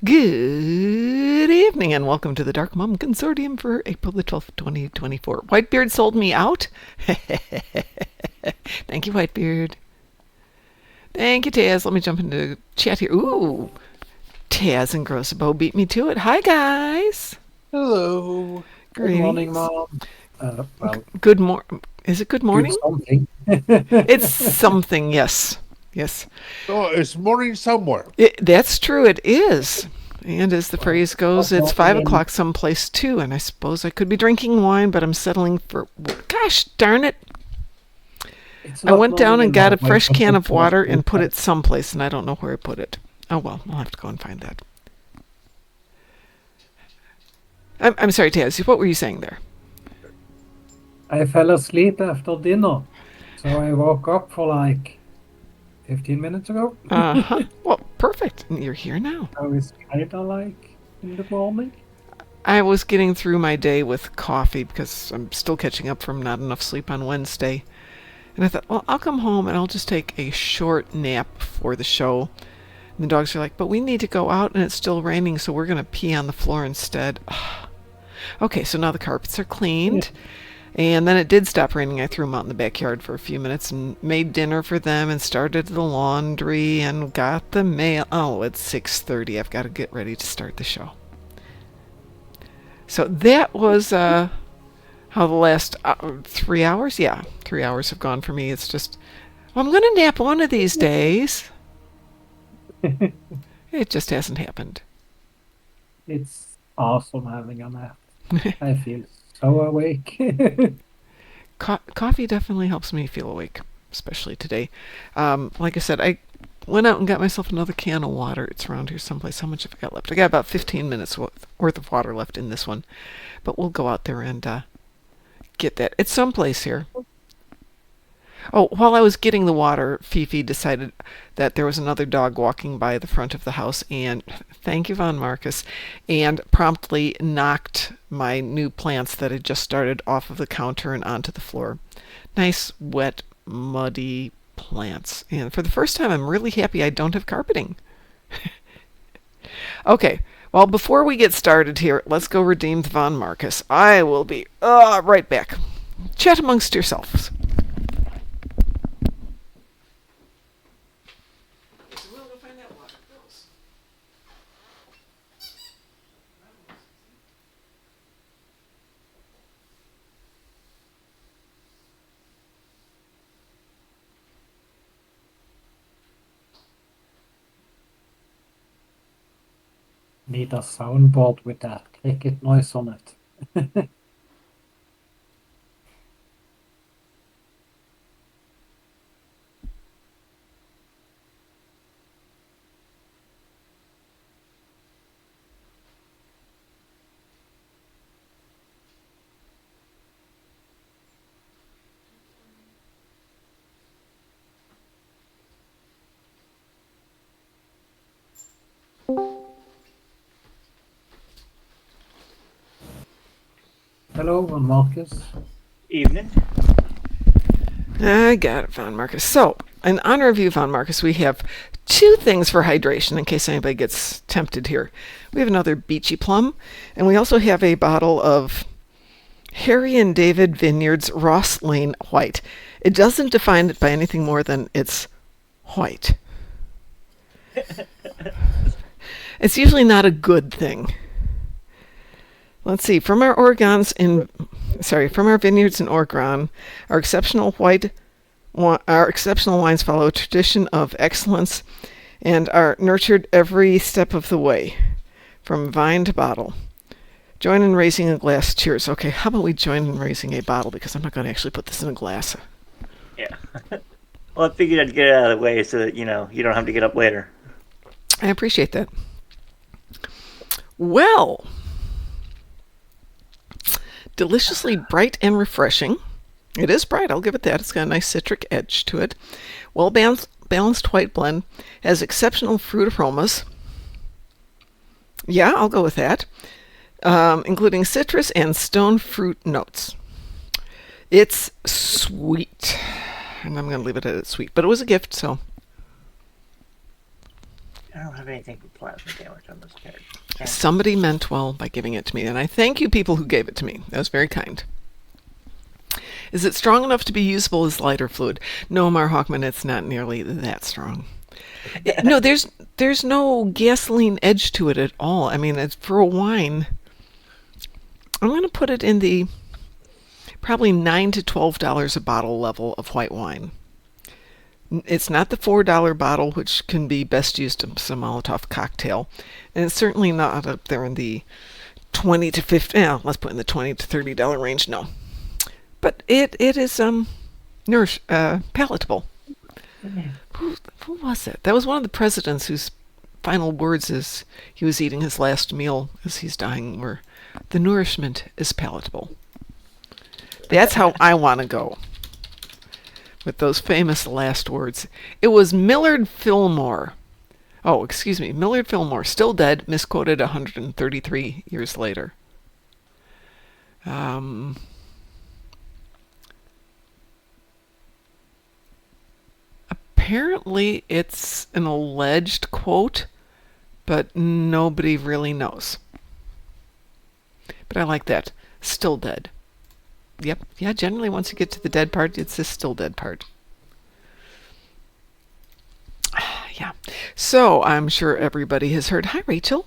Good evening and welcome to the Darkmom Consortium for April the 12th, 2024. Whitebeard sold me out. Thank you, Whitebeard. Thank you, Taz. Let me jump into chat here. Ooh, Taz and Grossabo beat me to it. Hi, guys. Hello. Greetings. Good morning, Mom. Good morning. Is it good morning? Something. It's something, yes. Yes. Oh, it's morning somewhere. That's true, it is. And as the phrase goes, it's 5 o'clock someplace too, and I suppose I could be drinking wine, but I'm settling for... Gosh darn it. I went down and got a fresh can of water and put it someplace, and I don't know where I put it. Oh well, I'll have to go and find that. I'm sorry, Taz, what were you saying there? I fell asleep after dinner, so I woke up for like 15 minutes ago. Well, perfect. You're here now. I was kind of like in the morning. I was getting through my day with coffee because I'm still catching up from not enough sleep on Wednesday. And I thought, well, I'll come home and I'll just take a short nap before the show. And the dogs are like, but we need to go out and it's still raining, so we're going to pee on the floor instead. Okay, so now the carpets are cleaned. Yeah. And then it did stop raining. I threw them out in the backyard for a few minutes and made dinner for them and started the laundry and got the mail. Oh, it's 6:30. I've got to get ready to start the show. So that was how the last 3 hours? Yeah, 3 hours have gone for me. It's just, well, I'm going to nap one of these days. It just hasn't happened. It's awesome having a nap. I feel so awake. Coffee definitely helps me feel awake, especially today. Like I said, I went out and got myself another can of water. It's around here someplace. How much have I got left? I got about 15 minutes worth of water left in this one. But we'll go out there and get that. It's someplace here. Oh, while I was getting the water, Fifi decided that there was another dog walking by the front of the house, and thank you, Von Marcus, and promptly knocked my new plants that had just started off of the counter and onto the floor. Nice, wet, muddy plants. And for the first time, I'm really happy I don't have carpeting. Okay, well, before we get started here, let's go redeem the Von Marcus. I will be right back. Chat amongst yourselves. Need a soundboard with that cricket noise on it. Hello, Von Marcus. Evening. I got it, Von Marcus. So, in honor of you, Von Marcus, we have two things for hydration in case anybody gets tempted here. We have another Beachy Plum, and we also have a bottle of Harry and David Vineyards Ross Lane White. It doesn't define it by anything more than it's white. It's usually not a good thing. Let's see. From our vineyards in Oregon, our exceptional wines follow a tradition of excellence and are nurtured every step of the way, from vine to bottle. Join in raising a glass. Cheers. Okay, how about we join in raising a bottle, because I'm not going to actually put this in a glass. Yeah. Well, I figured I'd get it out of the way so that, you don't have to get up later. I appreciate that. Well, deliciously bright and refreshing. It is bright, I'll give it that. It's got a nice citric edge to it. Well balanced white blend. Has exceptional fruit aromas. Yeah, I'll go with that. Including citrus and stone fruit notes. It's sweet. And I'm going to leave it at it's sweet. But it was a gift, so. I don't have anything for plasma damage on this character. Okay. Somebody meant well by giving it to me, and I thank you people who gave it to me. That was very kind. Is it strong enough to be usable as lighter fluid? No, Mar Hawkman, it's not nearly that strong. No, there's no gasoline edge to it at all. I mean, it's for a wine. I'm going to put it in the probably $9 to $12 a bottle level of white wine. It's not the $4 bottle, which can be best used as a Molotov cocktail, and it's certainly not up there in the 20 to 50. Let's put in the $20 to $30 range. No, but it is palatable. Who was it? That was one of the presidents whose final words as he was eating his last meal as he's dying were, "The nourishment is palatable." That's how I want to go with those famous last words. It was Millard Fillmore. Oh, excuse me, Millard Fillmore, still dead, misquoted 133 years later. Apparently, it's an alleged quote, but nobody really knows. But I like that. Still dead. Yep. Yeah, generally once you get to the dead part, it's the still dead part. Yeah. So I'm sure everybody has heard. Hi, Rachel.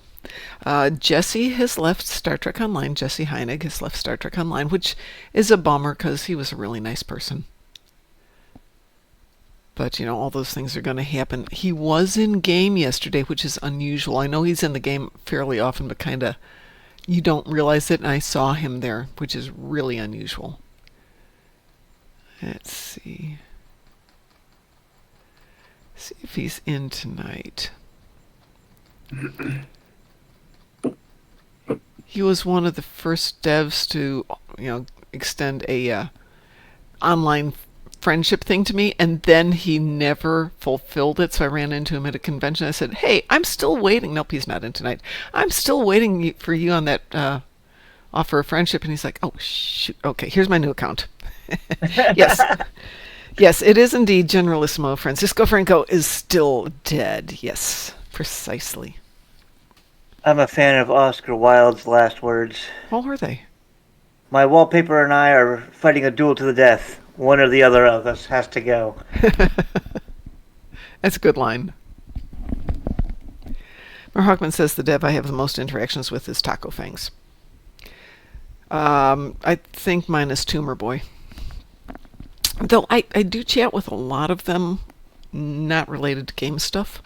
Jesse has left Star Trek Online. Jesse Heinig has left Star Trek Online, which is a bummer because he was a really nice person. But, all those things are going to happen. He was in game yesterday, which is unusual. I know he's in the game fairly often, but kind of you don't realize it, and I saw him there, which is really unusual. Let's see. See if he's in tonight. He was one of the first devs to, extend a online friendship thing to me, and then he never fulfilled it. So I ran into him at a convention. I said, "Hey, I'm still waiting." Nope, he's not in tonight. "I'm still waiting for you on that offer of friendship." And he's like, "Oh, shoot. Okay, here's my new account." Yes. Yes, it is indeed Generalissimo. Francisco Franco is still dead. Yes, precisely. I'm a fan of Oscar Wilde's last words. What were they? "My wallpaper and I are fighting a duel to the death. One or the other of us has to go." That's a good line. Mar Hawkman says the dev I have the most interactions with is Taco Fangs. I think mine is Tumor Boy. Though I do chat with a lot of them, not related to game stuff.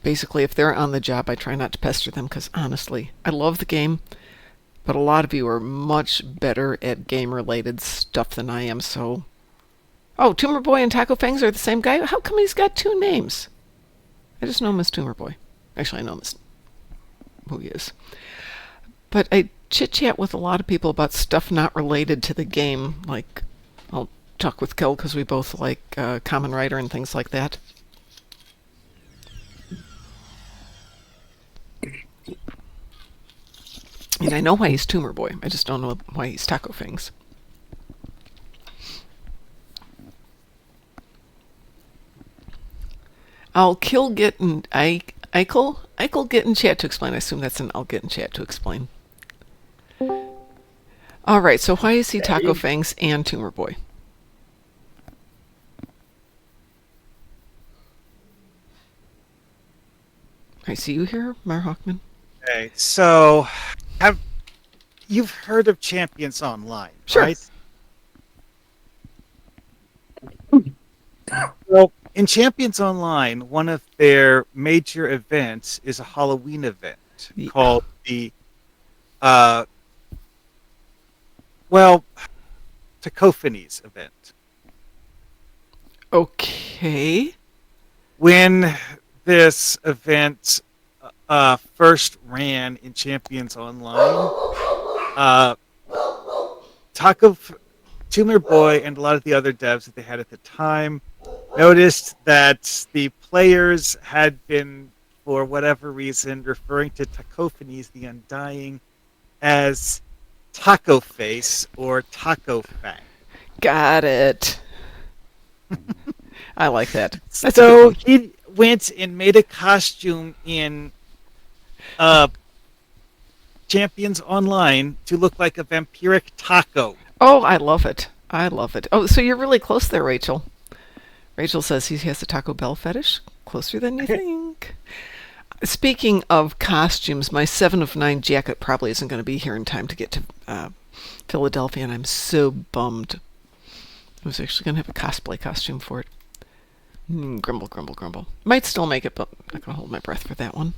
Basically, if they're on the job, I try not to pester them because, honestly, I love the game, but a lot of you are much better at game-related stuff than I am, so... Oh, Tumor Boy and Taco Fangs are the same guy? How come he's got two names? I just know him as Tumor Boy. Actually, I know him as who he is. But I chit-chat with a lot of people about stuff not related to the game, like I'll talk with Kel because we both like Kamen Rider and things like that. And I know why he's Tumor Boy. I just don't know why he's Taco Fangs. I'll get in Eichel get in chat to explain. I assume that's an I'll get in chat to explain. All right, so why is he Taco Fangs and Tumor Boy? I see you here, Mar Hawkman. Okay, so you've heard of Champions Online, Sure. right? Well, in Champions Online, one of their major events is a Halloween event called the Cacophonies event. Okay. When this event first ran in Champions Online, Tumor Boy and a lot of the other devs that they had at the time noticed that the players had been, for whatever reason, referring to Cacophonies the Undying as Taco Face or Taco Fang. Got it. I like that. That's So went and made a costume in Champions Online to look like a vampiric taco. Oh, I love it. I love it. Oh, so you're really close there, Rachel. Rachel says he has a Taco Bell fetish. Closer than you think. Speaking of costumes, my 7 of 9 jacket probably isn't going to be here in time to get to Philadelphia, and I'm so bummed. I was actually going to have a cosplay costume for it. Grumble, grumble, grumble. Might still make it, but I'm not going to hold my breath for that one.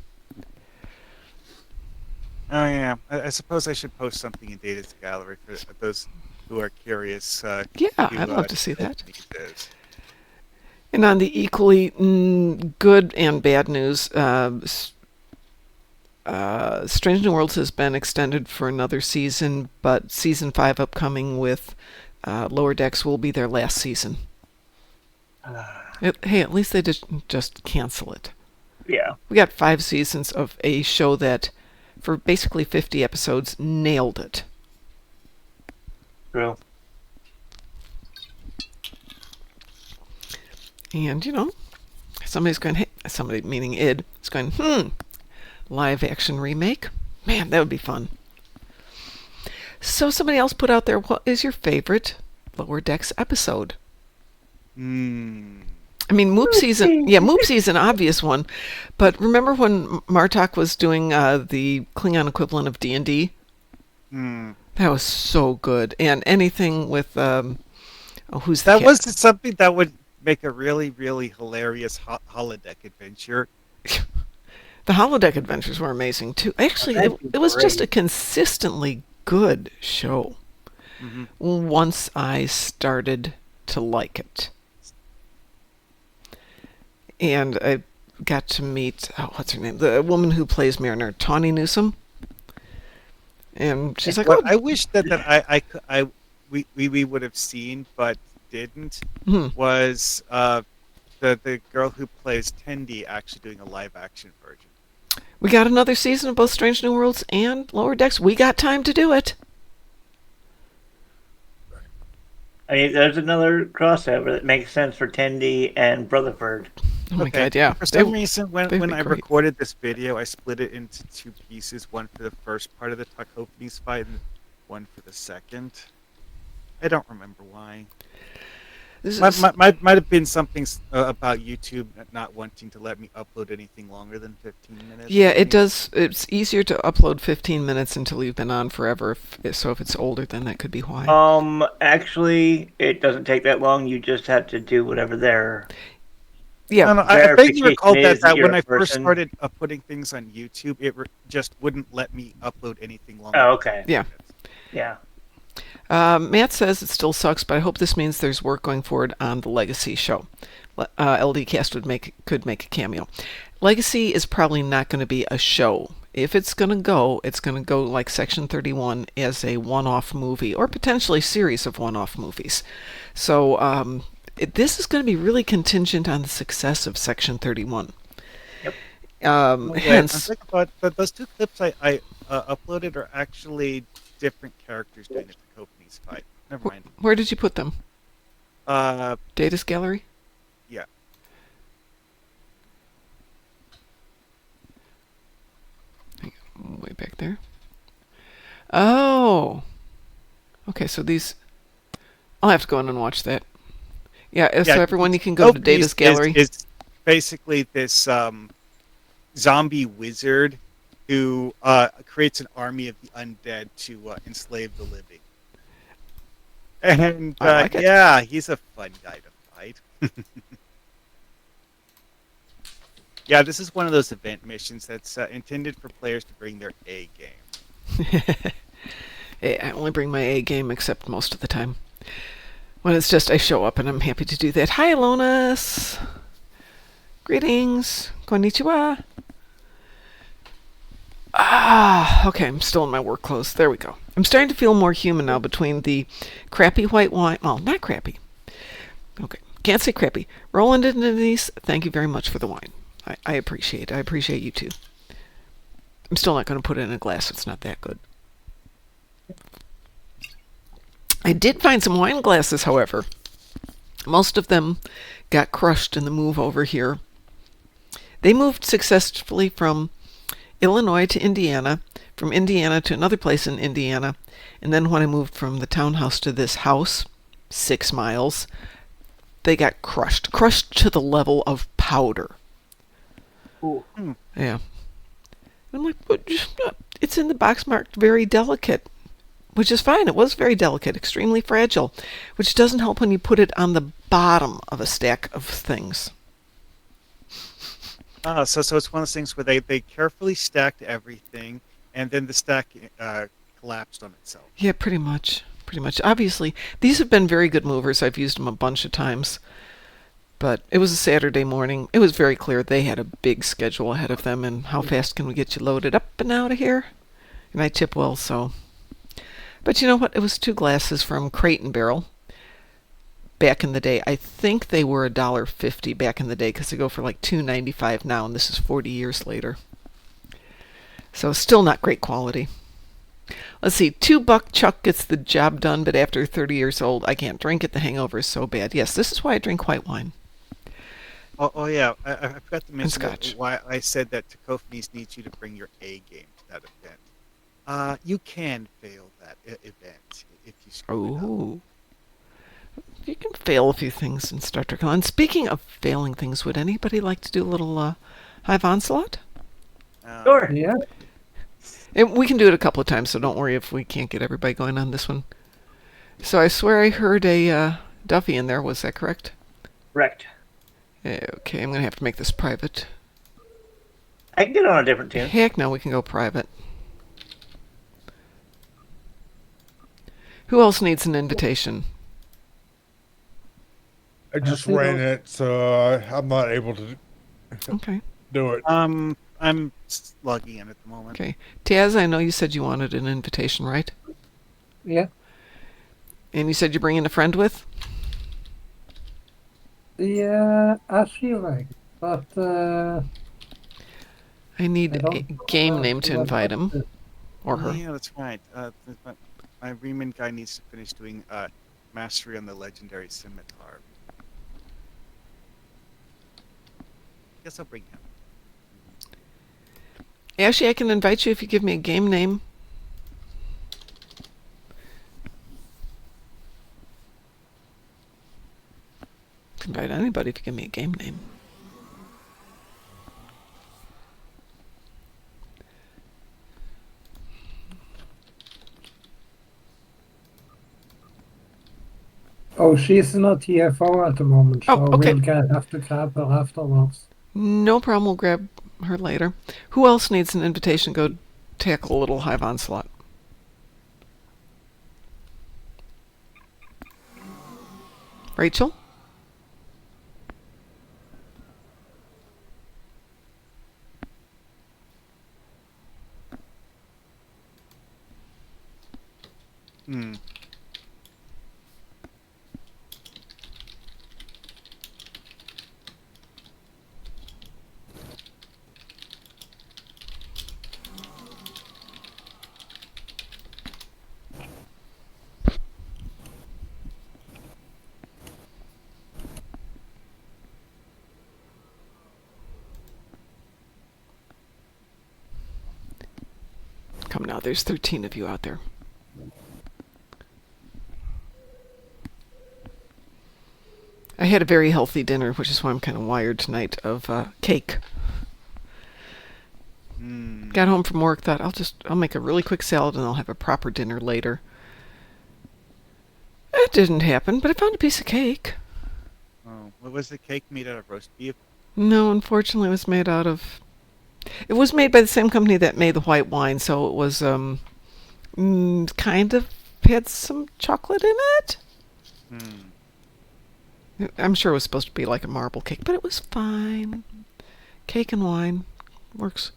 Oh yeah, I suppose I should post something in Data's gallery for those who are curious. Yeah, I'd love to see that. Is. And on the equally good and bad news, Strange New Worlds has been extended for another season, but season 5 upcoming with Lower Decks will be their last season. Hey, at least they just cancel it. Yeah. We got 5 seasons of a show that, for basically 50 episodes, nailed it. True. And, somebody's going, hey, somebody meaning id, is going, live action remake? Man, that would be fun. So somebody else put out there, what is your favorite Lower Decks episode? I mean, Moopsy's an obvious one, but remember when Martok was doing the Klingon equivalent of D&D? That was so good. And anything with, who's the That cat? was something that would make a really, really hilarious holodeck adventure. The holodeck adventures were amazing too. Actually, it was just a consistently good show. Once I started to like it. And I got to meet, what's her name? The woman who plays Mariner, Tawny Newsome. And she's like, What I wish that we would have seen but didn't was the girl who plays Tendi actually doing a live action version. we got another season of both Strange New Worlds and Lower Decks. We got time to do it. I mean, there's another crossover that makes sense for Tendi and Rutherford. Oh my god, yeah. For some reason, when be I great. recorded this video, I split it into 2 pieces, one for the first part of the Takophanies fight and one for the second. I don't remember why. This Might have been something about YouTube not wanting to let me upload anything longer than 15 minutes. Yeah, it does. It's easier to upload 15 minutes until you've been on forever. So if it's older, then that could be why. Actually, it doesn't take that long. You just have to do whatever they're... Yeah, I vaguely recall verification that is when you're I a first person. started putting things on YouTube, it just wouldn't let me upload anything longer. Oh, than okay. 15 Yeah. minutes. Yeah. Matt says it still sucks, but I hope this means there's work going forward on the Legacy show. LDcast could make a cameo. Legacy is probably not going to be a show. If it's going to go like Section 31 as a one-off movie, or potentially series of one-off movies. So this is going to be really contingent on the success of Section 31. Yep. Hence, I'm thinking about those 2 clips I uploaded are actually different characters doing the Takophanies fight. Never mind. where did you put them? Uh, Data's gallery? yeah. Way back there. Oh. Okay, so these... I'll have to go in and watch that. Yeah, so everyone, you can go to Data's gallery. Is basically this zombie wizard who creates an army of the undead to enslave the living. And I like it. yeah, he's a fun guy to fight. Yeah, this is one of those event missions that's intended for players to bring their A game. Hey, I only bring my A game except most of the time. When it's just I show up and I'm happy to do that. Hi, Alonis. Greetings. Konnichiwa. Okay, I'm still in my work clothes. There we go. I'm starting to feel more human now between the crappy white wine. Well, not crappy. Okay, can't say crappy. Roland and Denise, thank you very much for the wine. I appreciate it. I appreciate you too. I'm still not going to put it in a glass. It's not that good. I did find some wine glasses, however. Most of them got crushed in the move over here They moved successfully from Illinois to Indiana, from Indiana to another place in Indiana, and then when I moved from the townhouse to this house, 6 miles, they got crushed to the level of powder. Ooh. Yeah. I'm like, but it's in the box marked very delicate, which is fine. It was very delicate, extremely fragile, which doesn't help when you put it on the bottom of a stack of things. So it's one of those things where they carefully stacked everything, and then the stack collapsed on itself. Yeah, pretty much. Pretty much. Obviously, these have been very good movers. I've used them a bunch of times. But it was a Saturday morning. It was very clear they had a big schedule ahead of them, and how fast can we get you loaded up and out of here? And I tip well, so. But you know what? It was 2 glasses from Crate and Barrel. Back in the day, I think they were $1.50 back in the day, because they go for like $2.95 now, and this is 40 years later. So still not great quality. Let's see, $2 Chuck gets the job done, but after 30 years old, I can't drink it. The hangover is so bad. Yes, this is why I drink white wine. Oh yeah, I forgot to mention Scotch. why I said that Cacophonies needs you to bring your A game to that event. You can fail that event if you screw it up. Oh. You can fail a few things in Star Trek. And speaking of failing things, would anybody like to do a little Hive Onslaught? Sure. Yeah. And we can do it a couple of times, so don't worry if we can't get everybody going on this one. So I swear I heard a Duffy in there. Was that correct? Correct. Okay, I'm going to have to make this private. I can get on a different tune. Heck no, we can go private. Who else needs an invitation? I just see ran those. it, so I'm not able to Okay. do it. I'm logging in at the moment. Okay. Taz, I know you said you wanted an invitation, right? Yeah. And you said you're bringing a friend with? Yeah, I feel like. But I need I a don't game name to invite him. Or her. Yeah, that's right. My Riemann guy needs to finish doing Mastery on the Legendary Scimitar. Guess I'll bring him. Actually, I can invite you if you give me a game name. I can invite anybody if you give me a game name. oh, she's not TFO at the moment, so Oh, okay. we'll have to grab her afterwards. No problem, we'll grab her later. Who else needs an invitation to go tackle a little Hive Onslaught? Rachel? Hmm. Come now, there's 13 of you out there. I had a very healthy dinner, which is why I'm kind of wired tonight, of cake. Got home from work, thought I'll make a really quick salad and I'll have a proper dinner later. It didn't happen, but I found a piece of cake. Oh, what was the cake made out of? Roast beef? No, unfortunately, it was made out of... It was made by the same company that made the white wine, so it was kind of had some chocolate in it. I'm sure it was supposed to be like a marble cake, but it was fine. Cake and wine works.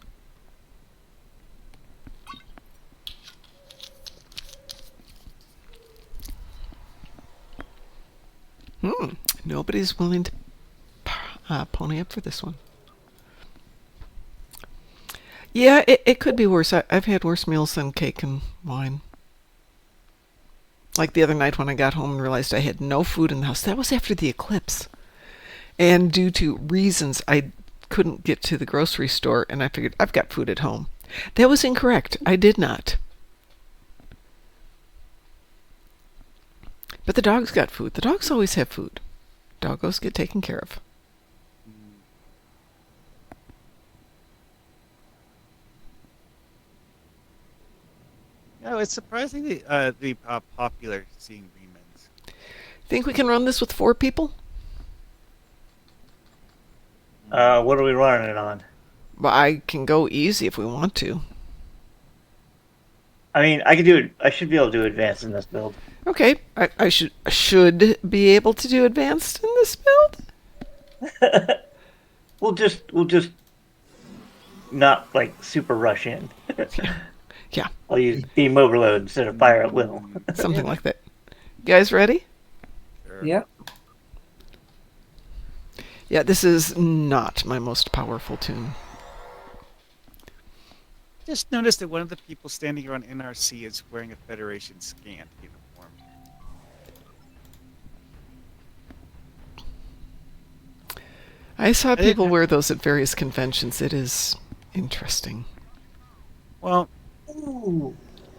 Nobody's willing to pony up for this one. Yeah, it could be worse. I've had worse meals than cake and wine. Like the other night when I got home and realized I had no food in the house. That was after the eclipse. And due to reasons I couldn't get to the grocery store, and I figured I've got food at home. That was incorrect. I did not. But the dogs got food. The dogs always have food. Doggos get taken care of. No, it's surprisingly popular seeing remans. Think we can run this with 4 people? What are we running it on? Well, I can go easy if we want to. I mean, I could do it. I should be able to do advanced in this build. Okay, I should be able to do advanced in this build. We'll just not like super rush in. Yeah, I'll use beam overload instead of fire at will. something like that. You guys ready? Yeah. Yeah, this is not my most powerful tune. Just noticed that one of the people standing around NRC is wearing a Federation scant uniform. I saw people wear those at various conventions. It is interesting. Well, Ooh,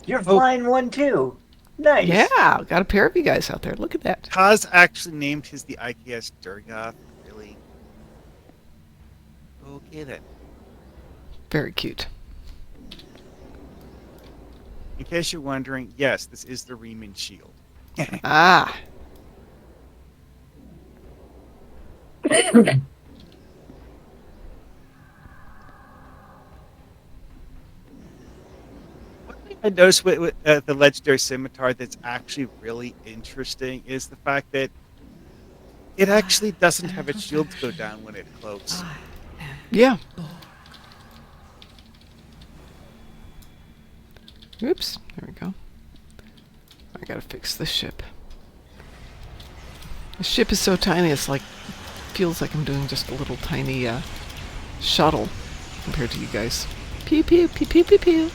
you're flying one too. Nice. Yeah, got a pair of you guys out there. Look at that. Kaz actually named his the IKS Durgoth. Really? Okay then. Very cute. In case you're wondering, yes, this is the Riemann shield. Ah, One thing I noticed with the legendary scimitar that's actually really interesting is the fact that it actually doesn't have its shields go down when it cloaks. yeah. Oops, there we go. I gotta fix this ship. The ship is so tiny, it's like, feels like I'm doing just a little tiny shuttle compared to you guys. Pew pew pew pew pew pew.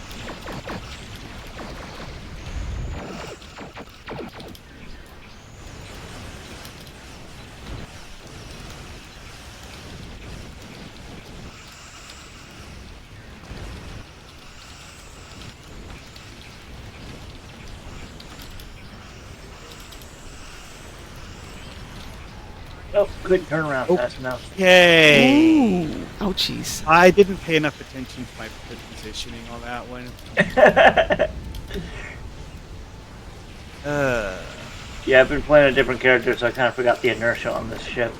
Oh, couldn't turn around fast enough. Yay! Ooh, ouchies. I didn't pay enough attention to my positioning on that one. Yeah, I've been playing a different character, so I kind of forgot the inertia on this ship.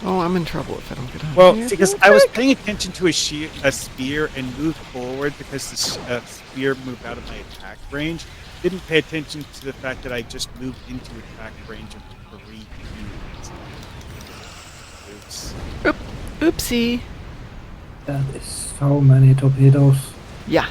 Oh, I'm in trouble if I don't get on. Well, here because real I was quick. paying attention to a spear and moved forward because the spear moved out of my attack range. Didn't pay attention to the fact that I just moved into attack range of 3 units. Oops. Oopsie. That is so many torpedoes. Yeah.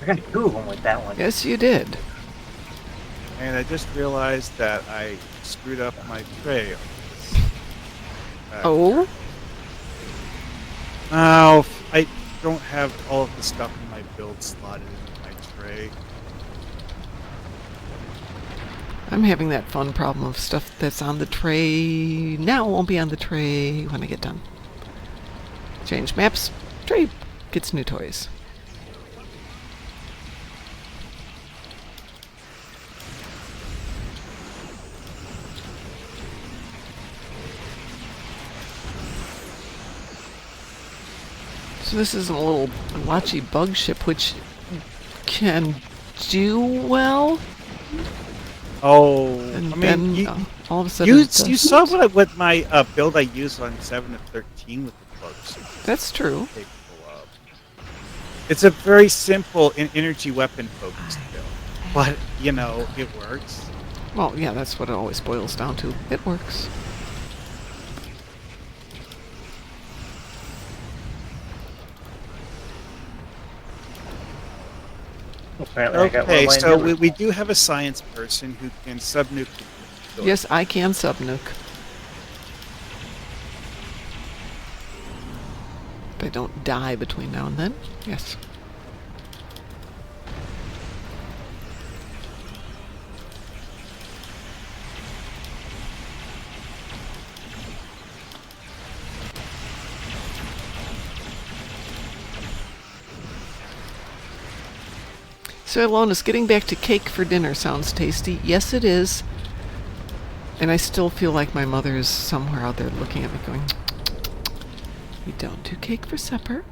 I got 2 of them with that one. Yes, you did. And I just realized that I screwed up my tray. Oh? Oh, I don't have all of the stuff in my build slotted into my tray. I'm having that fun problem of stuff that's on the tray now won't be on the tray when I get done. Change maps. Tray gets new toys. So this is a little watchy bug ship which can do well, Oh, and I mean, then you, all of a sudden you, it you doesn't. saw what my build I used on 7 of 13 with the cloaks. That's true. Capable of. It's a very simple energy weapon focused build. But, you know, it works. Well, yeah, that's what it always boils down to. It works. Apparently, I got one Okay, of my so endeavors. we do have a science person who can subnuke the Yes, I can subnuke. If I don't die between now and then, yes. So, Alonis, getting back to cake for dinner sounds tasty. Yes, it is. And I still feel like my mother is somewhere out there looking at me going, "We don't do cake for supper."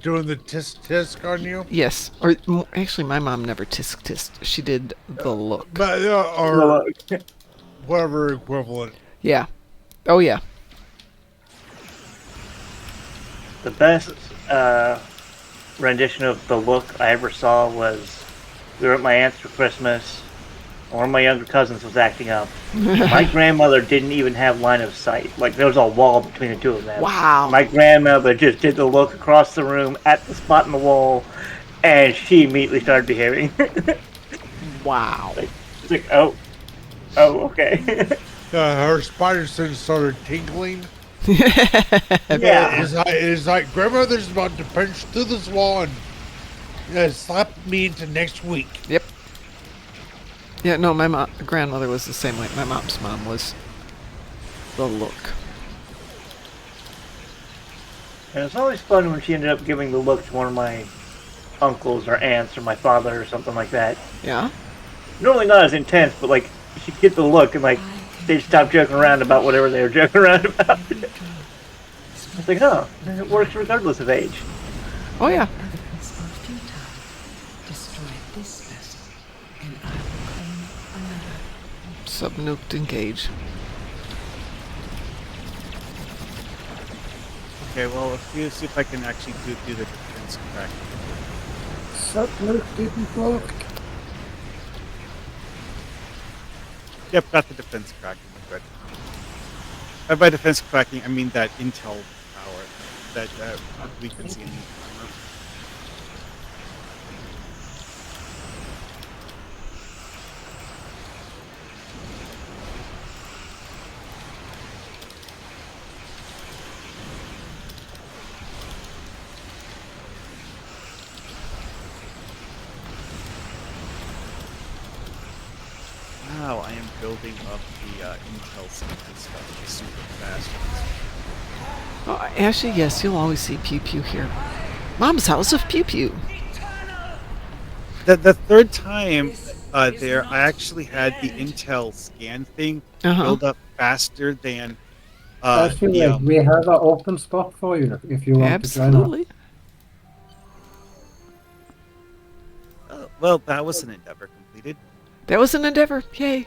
Doing the tisk tisk on you, Yes. Or actually, my mom never tisk tissed. She did the look. but or whatever equivalent. Yeah. Oh, yeah. The best rendition of the look I ever saw was we were at my aunt's for Christmas. One of my younger cousins was acting up. My grandmother didn't even have line of sight. Like, there was a wall between the two of them. Wow. My grandmother just did the look across the room at the spot in the wall, and she immediately started behaving. Wow. It's like, oh, okay. Her spider sense started tingling. Yeah. It's like grandmother's about to punch through this wall and slap me into next week. Yep. Yeah, no, my grandmother was the same way. My mom's mom was the look. And it's always fun when she ended up giving the look to one of my uncles or aunts or my father or something like that. Yeah? Normally not as intense, but like she'd get the look and like they'd stop joking around about whatever they were joking around about. It's like, oh, it works regardless of age. Oh, yeah. Evidence are futile. Destroy this vessel, and I will claim another. Subnuked engage. Okay, well, let's see if I can actually do the defense crack. Subnuke didn't work. Yep, got the defense cracking. Good. By defense cracking, I mean that intel power that we can see in the armor. Now I am building up the intel stuff super fast. Oh, actually, yes, you'll always see Pew Pew here. Mom's house of Pew Pew. The third time there, I actually had the intel scan thing build up faster than I feel the, like we have an open spot for you if you want to join us. Absolutely. well, that was an endeavor completed. That was an endeavor. Yay.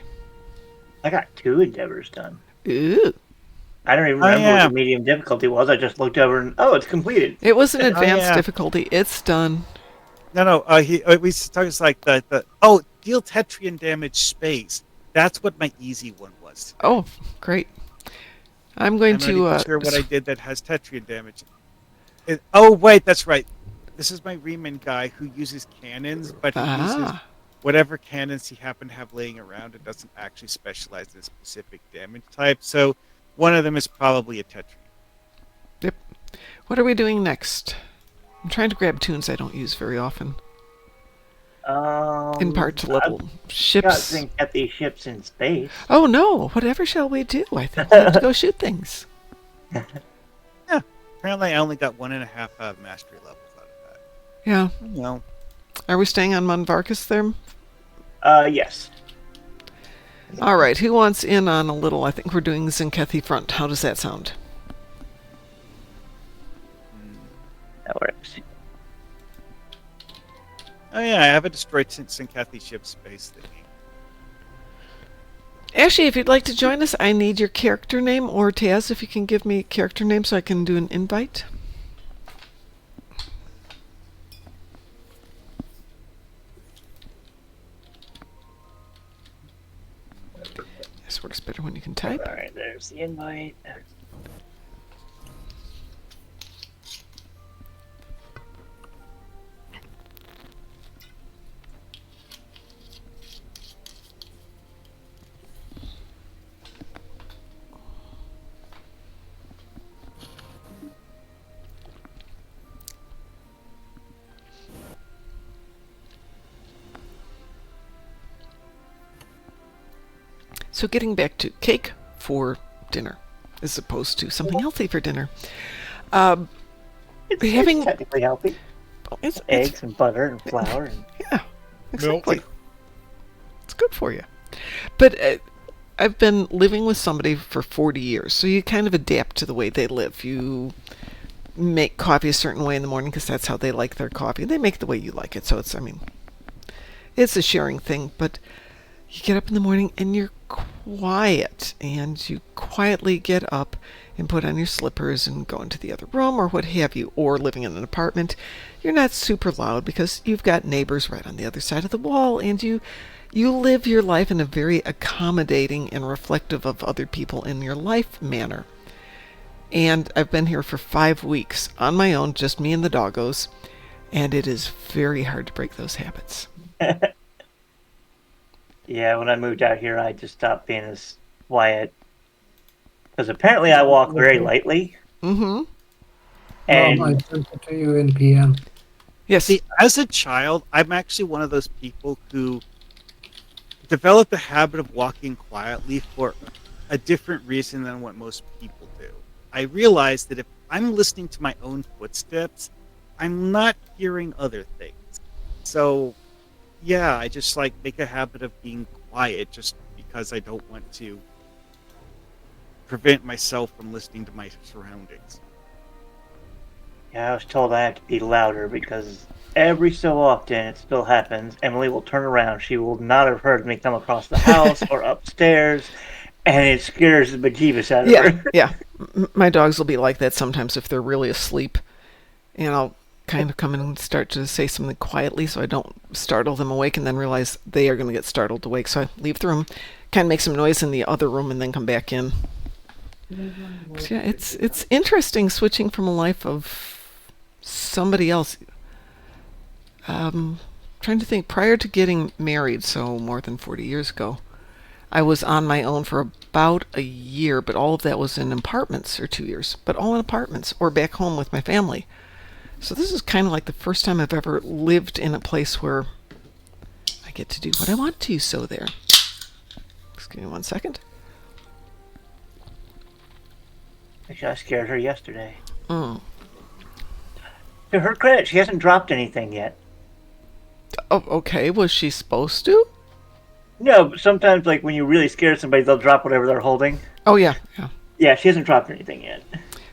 I got 2 endeavors done. Ooh. I don't even remember what the medium difficulty was. I just looked over and it's completed. It was an advanced yeah. difficulty. It's done. No. We started like the deal Tetrian damage space. That's what my easy one was. Oh, great. I'm going I'm to. not even sure what I did that has Tetrian damage. Oh wait, that's right. This is my Riemann guy who uses cannons, but he uses whatever cannons he happened to have laying around. It doesn't actually specialize in a specific damage type. So one of them is probably a Tetrian. Yep. What are we doing next? I'm trying to grab tunes I don't use very often. In part to level Got ships. think at these ships in space. Oh no! Whatever shall we do? I think we have to go shoot things. Yeah. Apparently, I only got 1.5 mastery levels out of that. Yeah. Well, Are we staying on Monvarkus there? Yes. All right. Who wants in on a little? I think we're doing Zinkethi front. How does that sound? That works. oh yeah, I have a destroyed Sinkathi ship space thingy. Actually, if you'd like to join us, I need your character name, or Taz, if you can give me a character name so I can do an invite. always works better when you can type. All right, there's the invite. So getting back to cake for dinner, as opposed to something healthy for dinner. It's technically healthy. It's Eggs and butter and flour. And... Yeah, exactly. Milk. It's good for you. But I've been living with somebody for 40 years, so you kind of adapt to the way they live. You make coffee a certain way in the morning because that's how they like their coffee. They make the way you like it, so it's, I mean, it's a sharing thing, but you get up in the morning and you're quiet, and you quietly get up and put on your slippers and go into the other room or what have you, or living in an apartment. You're not super loud because you've got neighbors right on the other side of the wall, and you live your life in a very accommodating and reflective of other people in your life manner. And I've been here for 5 weeks on my own, just me and the doggos, and it is very hard to break those habits. Yeah, when I moved out here, I just stopped being as quiet. Because apparently I walk very lightly. Mm-hmm. And I sent it to you in PM. Yes. See, as a child, I'm actually one of those people who developed the habit of walking quietly for a different reason than what most people do. I realized that if I'm listening to my own footsteps, I'm not hearing other things. So, yeah, I just like make a habit of being quiet just because I don't want to prevent myself from listening to my surroundings. yeah, I was told I have to be louder because every so often it still happens. Emily will turn around. She will not have heard me come across the house or upstairs, and it scares the bejeebus out of her. Yeah. My dogs will be like that sometimes if they're really asleep, and I'll kind of come in and start to say something quietly so I don't startle them awake, and then realize they are going to get startled awake. So I leave the room, kind of make some noise in the other room, and then come back in. But yeah, it's interesting switching from a life of somebody else. Trying to think, prior to getting married, so more than 40 years ago, I was on my own for about a year, but all of that was in apartments, or 2 years, but all in apartments or back home with my family. So this is kind of like the first time I've ever lived in a place where I get to do what I want to. So there. Just give me 1 second. Actually, I scared her yesterday. Mm. To her credit, she hasn't dropped anything yet. Oh, okay. Was she supposed to? No, but sometimes, like, when you really scare somebody, they'll drop whatever they're holding. Oh, yeah. Yeah, she hasn't dropped anything yet.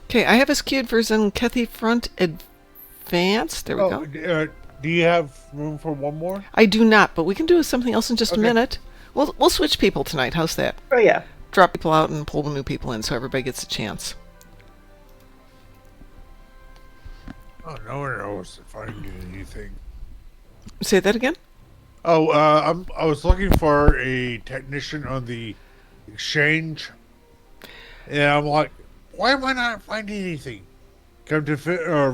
Okay, I have us queued for Zenkethi Front Advance. There we go. Do you have room for one more? I do not, but we can do something else in just a Okay. minute. We'll switch people tonight. How's that? Oh, yeah. Drop people out and pull new people in so everybody gets a chance. Oh, no one knows if I do anything. Say that again? Oh, I was looking for a technician on the exchange, and I'm like, why am I not finding anything? Come to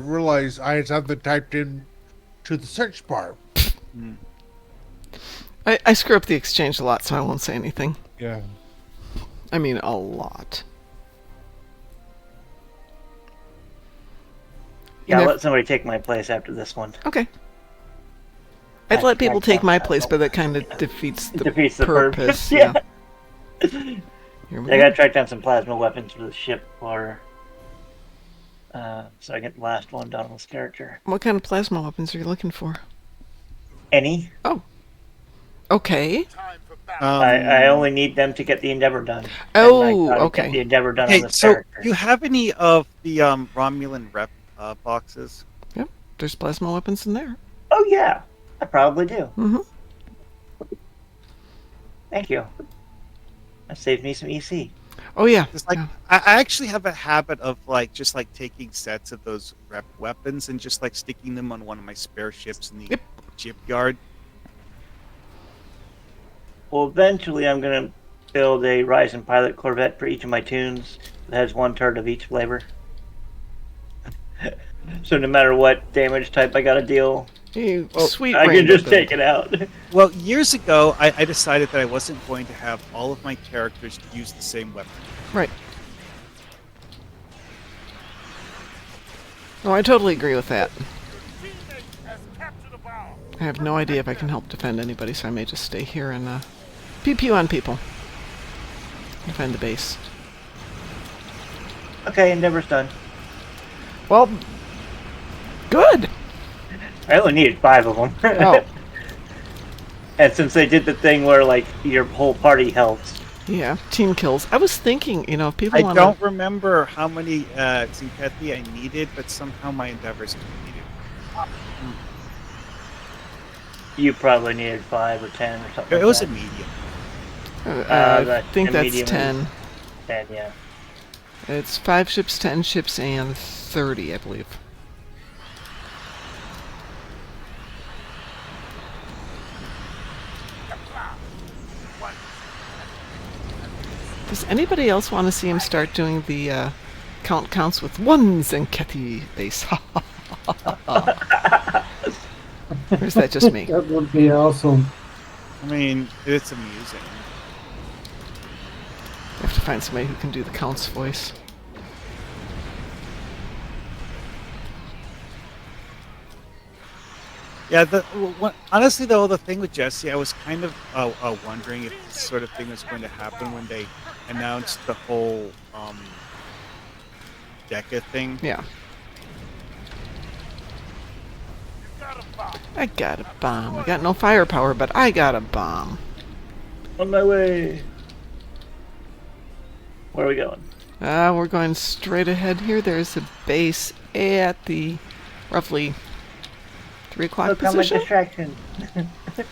realize I had something typed in to the search bar. I screw up the exchange a lot, so I won't say anything. Yeah. I mean, a lot. Yeah, And I'll if- let somebody take my place after this one. Okay. I'd let people take my place, but that kind of defeats the purpose. Yeah. Here we I go. gotta track down some plasma weapons for the ship for so I get the last one done on this character. What kind of plasma weapons are you looking for? Any? Okay. I only need them to get the Endeavor done. Oh, And I gotta okay. Get the Endeavor done on Hey, this so character. you have any of the Romulan rep boxes? Yep. There's plasma weapons in there. Oh yeah, I probably do. Mm-hmm. Thank you. That saved me some EC. Oh yeah. It's like Yeah. I actually have a habit of just taking sets of those rep weapons and just sticking them on one of my spare ships in the Yep. shipyard. Well, eventually I'm gonna build a Rise and Pilot Corvette for each of my tunes that has one turret of each flavor. So no matter what damage type I got to deal, Sweet I can rainbow just build. take it out. Well, years ago, I decided that I wasn't going to have all of my characters use the same weapon. Right. Oh, I totally agree with that. I have no idea if I can help defend anybody, so I may just stay here and pew pew on people. Defend the base. Okay, endeavor's done. Well, good. I only needed 5 of them. Oh, And since they did the thing where like your whole party helps, yeah, team kills. I was thinking, if people I want don't remember how many Zinkethi I needed, but somehow my endeavors completed. you probably needed 5 or 10 or something. It was a like medium. I think the that's medium 10. 10, yeah. It's 5 ships, 10 ships, and 30, I believe. Does anybody else want to see him start doing the counts with ones and Ketty base? Or is that just me? That would be awesome. I mean, it's amusing. I have to find somebody who can do the counts voice. Yeah, honestly though, the thing with Jesse, I was kind of wondering if this sort of thing was going to happen when they announced the whole Deca thing. Yeah. I got a bomb. I got no firepower, but I got a bomb. On my way. Where are we going? We're going straight ahead here. There's a base at the roughly 3 o'clock Look how much position. distraction.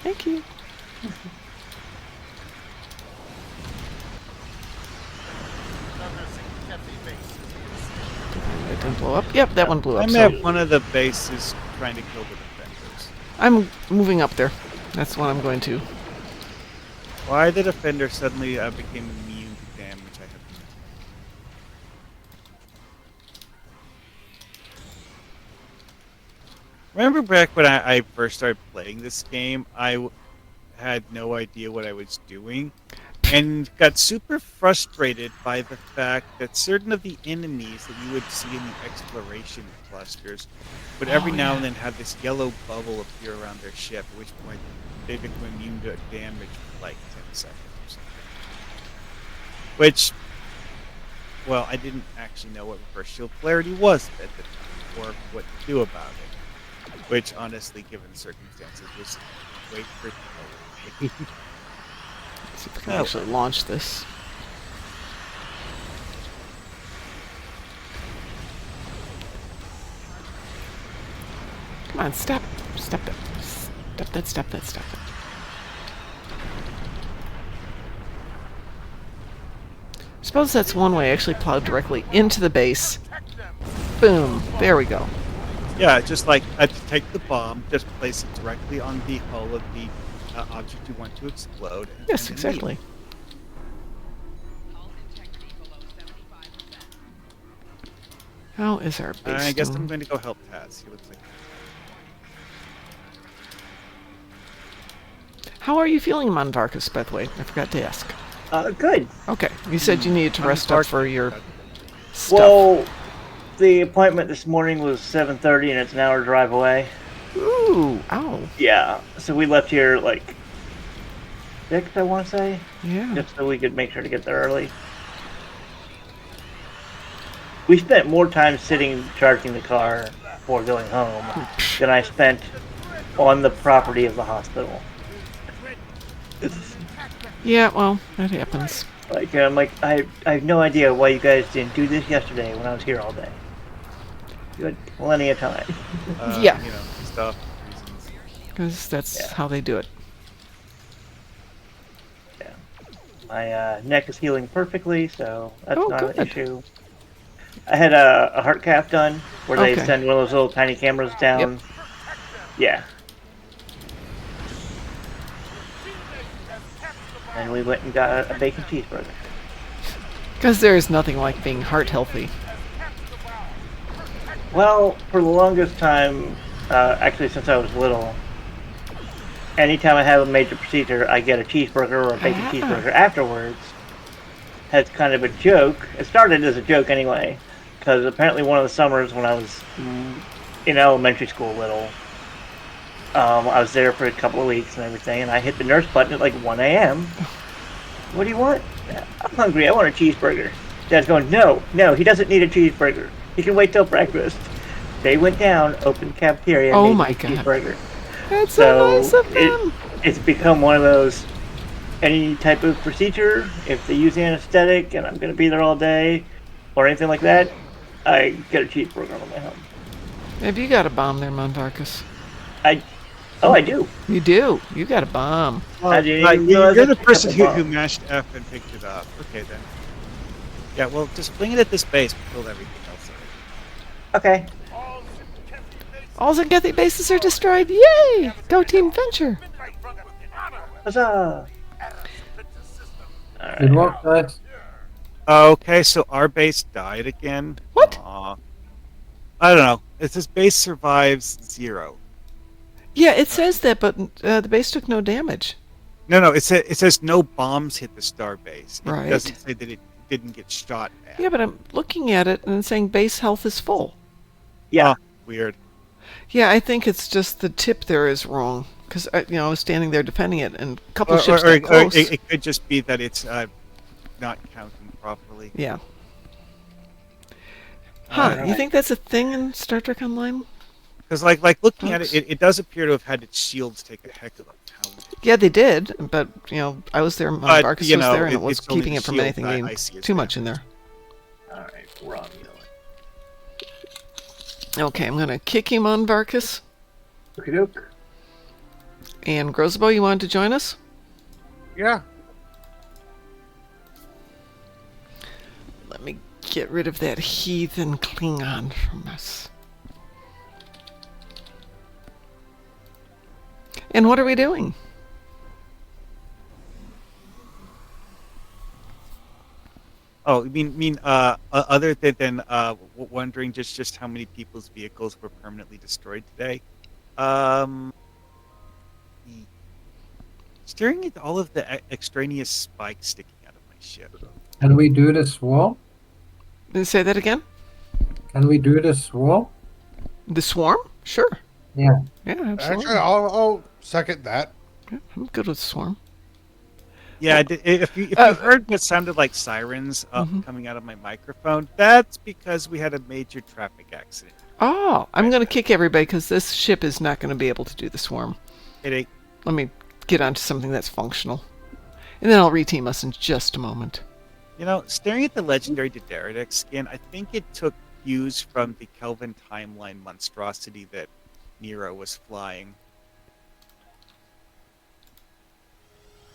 Thank you. That didn't blow up. Yep, that one blew up. I'm So at one of the bases trying to kill the defenders. I'm moving up there. That's what I'm going to. Why the defender suddenly became immune to damage, I have no idea. Remember back when I first started playing this game, I had no idea what I was doing, and got super frustrated by the fact that certain of the enemies that you would see in the exploration clusters would every now and then have this yellow bubble appear around their ship, at which point they become immune to damage for like 10 seconds or something. Which, well, I didn't actually know what reverse shield polarity was at the time, or what to do about it. Which, honestly, given circumstances, was way pretty low. See if I can actually launch this. Come on, step. Step it. Step that, step that, step it. Suppose that's one way. I actually plowed directly into the base. Boom. There we go. Yeah, just like to take the bomb, just place it directly on the hull of the object you want to explode. And, Yes, and then exactly. leave. How is our base I guess doing? I'm going to go help Taz. He looks like. How are you feeling, Monvarkas, by the way? I forgot to ask. Good. Okay, you said you needed to rest up for your stuff. Well, the appointment this morning was 7:30, and it's an hour drive away. Ooh, ow. Yeah, so we left here like 6, I want to say, Yeah. just so we could make sure to get there early. We spent more time sitting charging the car before going home than I spent on the property of the hospital. Yeah, well, that happens. Like, I'm like, I have no idea why you guys didn't do this yesterday when I was here all day. You had plenty of time. Yeah. You know, stuff, reasons. Because that's Yeah. how they do it. Yeah. My neck is healing perfectly, so that's Oh, not an good. issue. I had a heart cath done, where they Okay. send one of those little tiny cameras down. Yep. Yeah. And we went and got a bacon cheeseburger. Because there is nothing like being heart healthy. Well, for the longest time, actually since I was little, anytime I have a major procedure, I get a cheeseburger or a bacon cheeseburger afterwards. That's kind of a joke. It started as a joke anyway, because apparently one of the summers when I was in elementary school little, I was there for a couple of weeks and everything, and I hit the nurse button at like 1 a.m. What do you want? I'm hungry. I want a cheeseburger. Dad's going, no, he doesn't need a cheeseburger. He can wait till breakfast. They went down, opened the cafeteria, and made a cheeseburger. That's so nice of them. It's become one of those, any type of procedure, if they use anesthetic and I'm going to be there all day, or anything like that, I get a cheeseburger on the way home. Maybe you got a bomb there, Mondarchus. I do. You do. You got a bomb. Well, you're the person who mashed F and picked it up. Okay, then. Yeah, well, just fling it at this base. We'll build everything else already. Okay. All Zangethi bases are destroyed. Yay! Go Team Venture. Huzzah! Good work, guys. Okay, so our base died again. What? I don't know. It says base survives 0. Yeah, it says that, but the base took no damage. No. It says no bombs hit the star base. Right. It doesn't say that it didn't get shot at. Yeah, but I'm looking at it and it's saying base health is full. Yeah. Weird. Yeah, I think it's just the tip there is wrong. Because, I was standing there defending it and a couple of ships got close. It could just be that it's not counting properly. Yeah. Huh, you think that's a thing in Star Trek Online? Because, like looking at it, it does appear to have had its shields take a heck of a pound. Yeah, they did, but, I was there, Marcus was there, and it was keeping it from anything being too much in there. Alright, we're on Okay, I'm going to kick him on Varkus. Okie doke. And Grosbo, you wanted to join us? Yeah. Let me get rid of that heathen Klingon from us. And what are we doing? Oh, you mean other than wondering just how many people's vehicles were permanently destroyed today? Staring at all of the extraneous spikes sticking out of my ship. Can we do the swarm? Say that again? Can we do the swarm? The swarm? Sure. Yeah. Yeah, absolutely. Actually, I'll second that. Yeah, I'm good with swarm. Yeah, if you heard what sounded like sirens coming out of my microphone, that's because we had a major traffic accident. Oh, I'm going to kick everybody because this ship is not going to be able to do the swarm. It ain't. Let me get onto something that's functional. And then I'll reteam us in just a moment. Staring at the legendary Dideretic skin, I think it took cues from the Kelvin timeline monstrosity that Nero was flying.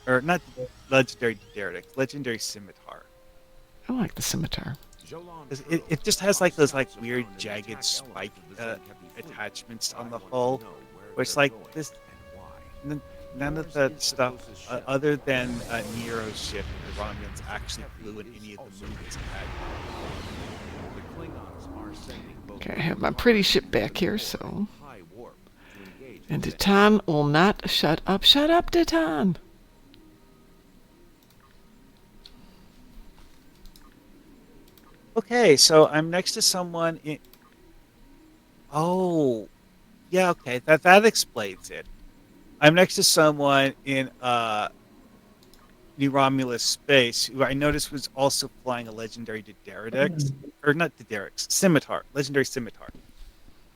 Or not legendary Dideretic, legendary Scimitar. I like the scimitar. It just has like those weird jagged spike attachments on the hull, where it's like this. None of the stuff other than Nero's ship, the Romulans actually flew in any of the movies had. Okay, I have my pretty ship back here, so. And Ditan will not shut up. Shut up, Ditan! Okay, so I'm next to someone in. Oh, yeah. Okay, that explains it. I'm next to someone in New Romulus space who I noticed was also flying a legendary Dideretic, or not Dideretic, Scimitar, legendary Scimitar.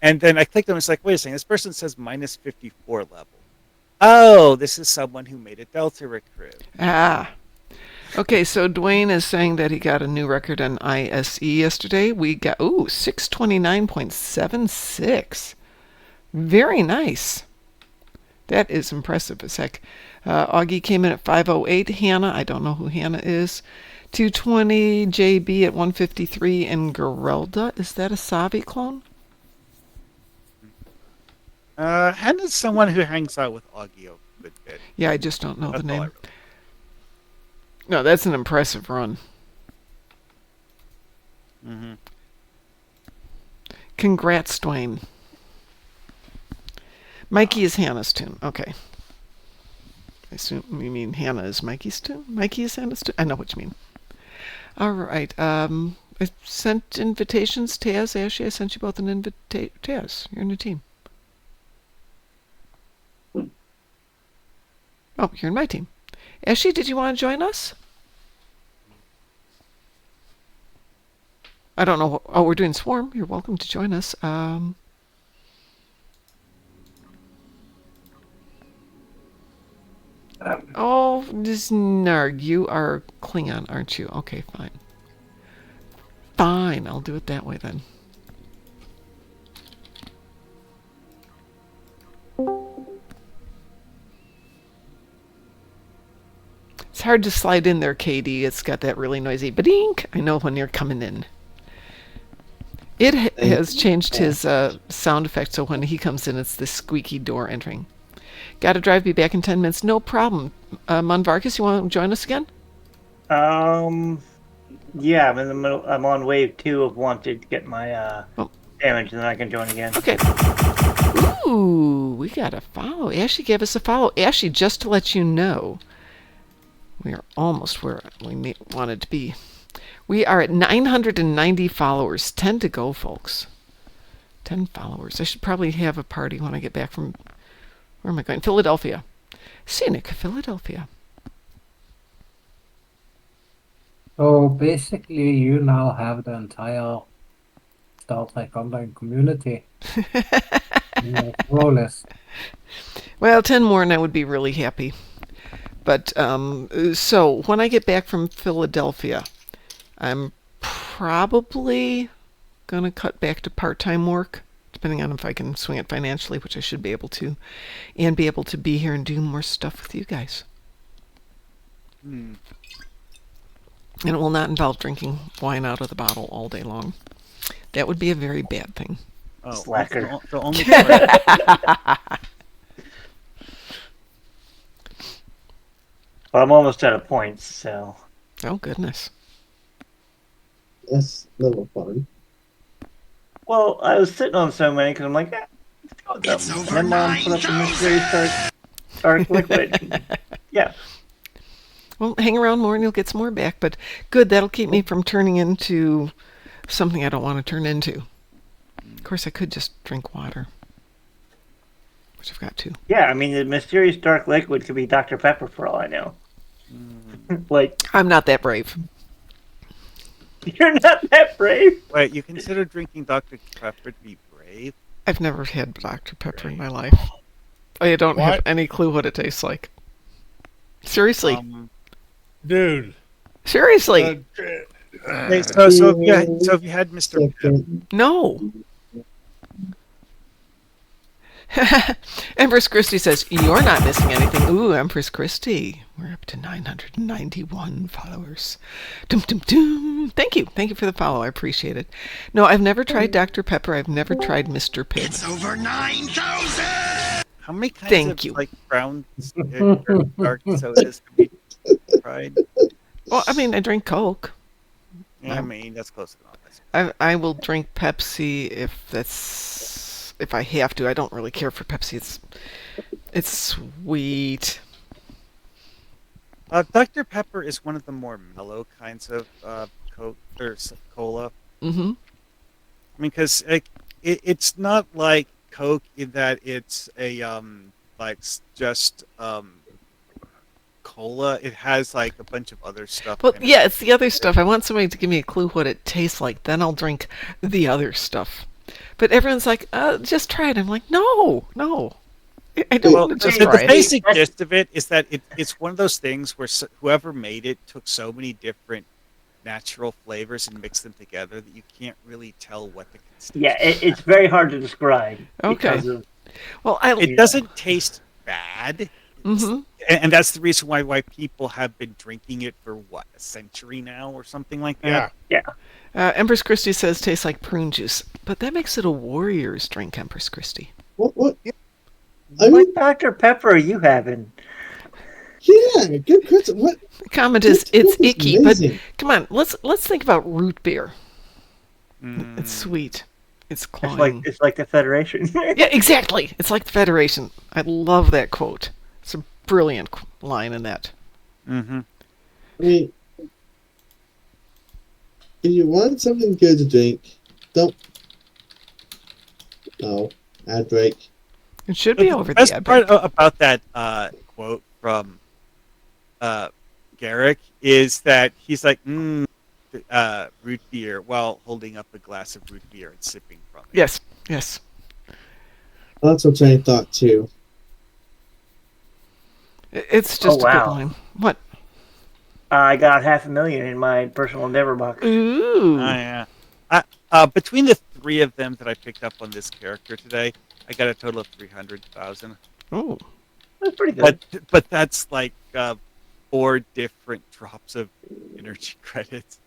And then I clicked on it, it's like, wait a second, this person says minus 54 level. Oh, this is someone who made a Delta recruit. Ah. Okay, so Dwayne is saying that he got a new record on ISE yesterday. We got, 629.76. Very nice. That is impressive as heck. Augie came in at 508. Hannah, I don't know who Hannah is. 220. JB at 153. And Gerelda, is that a Savi clone? Hannah's someone who hangs out with Augie a good bit. Yeah, I just don't know That's the name. No, that's an impressive run. Mm-hmm. Congrats, Dwayne. Mikey is Hannah's tune. Okay. I assume you mean Hannah is Mikey's tune? Mikey is Hannah's tune? I know what you mean. All right. I sent invitations. Taz, Ashley, I sent you both an invitation. Taz, you're in the team. Oh, you're in my team. Ashley, did you want to join us? I don't know. Oh, we're doing Swarm. You're welcome to join us. Oh, this nerd. You are Klingon, aren't you? Okay, fine. Fine, I'll do it that way then. It's hard to slide in there, Katie. It's got that really noisy ba-dink. I know when you're coming in. It has changed his sound effect, so when he comes in, it's this squeaky door entering. Gotta drive, be back in 10 minutes. No problem. Monvarkas, you want to join us again? Yeah, I'm in the middle. I'm on wave 2 of wanted to get my damage, and then I can join again. Okay. Ooh, we got a follow. Ashley gave us a follow. Ashley, just to let you know, we are almost where we wanted to be. We are at 990 followers. 10 to go, folks. 10 followers. I should probably have a party when I get back from... Where am I going? Philadelphia. Scenic Philadelphia. So basically, you now have the entire Star Trek Online community in your role list. Well, 10 more and I would be really happy. But, so, when I get back from Philadelphia, I'm probably going to cut back to part-time work, depending on if I can swing it financially, which I should be able to, and be able to be here and do more stuff with you guys. And it will not involve drinking wine out of the bottle all day long. That would be a very bad thing. Oh, Slacker. The only Well, I'm almost out of points, so... Oh, goodness. That's never fun. Well, I was sitting on so many because I'm like, let's go with them. And then Mom put up the mysterious dark liquid. Yeah. Well, hang around more and you'll get some more back, but good, that'll keep me from turning into something I don't want to turn into. Of course, I could just drink water, which I've got to. Yeah, I mean, the mysterious dark liquid could be Dr. Pepper for all I know. Like, I'm not that brave. you're not that brave. Wait, you consider drinking Dr. Pepper to be brave? I've never had Dr. Pepper in my life. I don't have What? any clue what it tastes like. Seriously. Dude. Seriously. Hey, so if you had Mr. Pep, No. Empress Christie says, you're not missing anything. Ooh, Empress Christie. We're up to 991 followers. Dum, dum, dum. Thank you. Thank you for the follow. I appreciate it. No, I've never tried Dr. Pepper. I've never tried Mr. Pibb. It's over 9,000! how many kinds Thank of you. like brown dark sodas have you tried? Well, I mean, I drink Coke. I mean, that's close enough. I will drink Pepsi if I have to. I don't really care for Pepsi. It's sweet. Dr. Pepper is one of the more mellow kinds of Coke or cola. Mm-hmm. I mean, because it's not like Coke in that it's a just cola. It has like a bunch of other stuff. Well, in it. yeah, it's the other stuff. I want somebody to give me a clue what it tastes like. Then I'll drink the other stuff. But everyone's like, just try it. I'm like, no. I don't want to just the try it. basic gist of it is that it's one of those things where whoever made it took so many different natural flavors and mixed them together that you can't really tell what the Yeah, it's very hard to describe. Okay. because of- Well, it doesn't taste bad. Mm-hmm. And that's the reason why people have been drinking it for what, a century now or something like that. Yeah. Empress Christie says tastes like prune juice, but that makes it a warrior's drink, Empress Christie. What? I What mean, Dr. Pepper are you having? Yeah, good question. What? The comment is, That it's book is icky, amazing. but come on, let's think about root beer. Mm. It's sweet. It's It's cloying. like the Federation. Yeah, exactly. It's like the Federation. I love that quote. It's a brilliant line in that. Mm-hmm. I mean, if you want something good to drink, don't. No, ad break. It should be over the best ad part break. about that quote from Garrick is that he's like, root beer, while holding up a glass of root beer and sipping from it. Yes, yes. That's what I thought too. It's just Oh, a good wow. line. What? I got $500,000 in my personal endeavor box. Ooh. Oh, yeah. Between the three of them that I picked up on this character today, I got a total of 300,000. Oh. That's pretty good. But that's like 4 different drops of energy credits.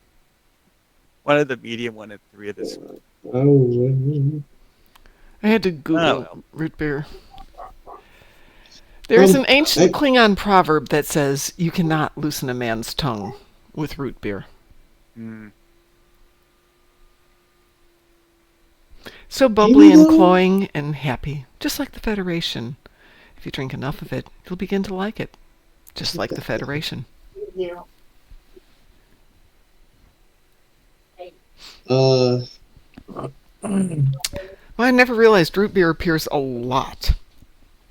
One of the medium, one of 3 of this. Oh, I had to Google well. root beer. There's an ancient I- Klingon proverb that says you cannot loosen a man's tongue with root beer. Mm. So bubbly and though- cloying and happy, just like the Federation. If you drink enough of it, you'll begin to like it, just like the Federation. Uh, Well, I never realized root beer appears a lot.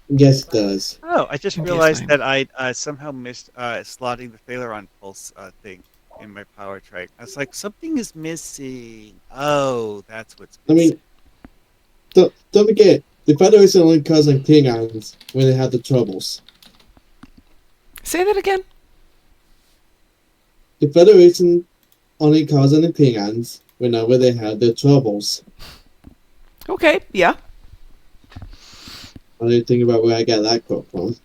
yes, it does. Oh, I just Okay, realized fine. that I somehow missed slotting the Thaleron Pulse thing in my power trike. I was like, something is missing. Oh, that's what's I missing. mean, don't forget, the Federation only causing Klingons when they have the troubles. Say that again? The Federation only causing the Klingons whenever they have their troubles. Okay, yeah. What do you think about where I got that quote from?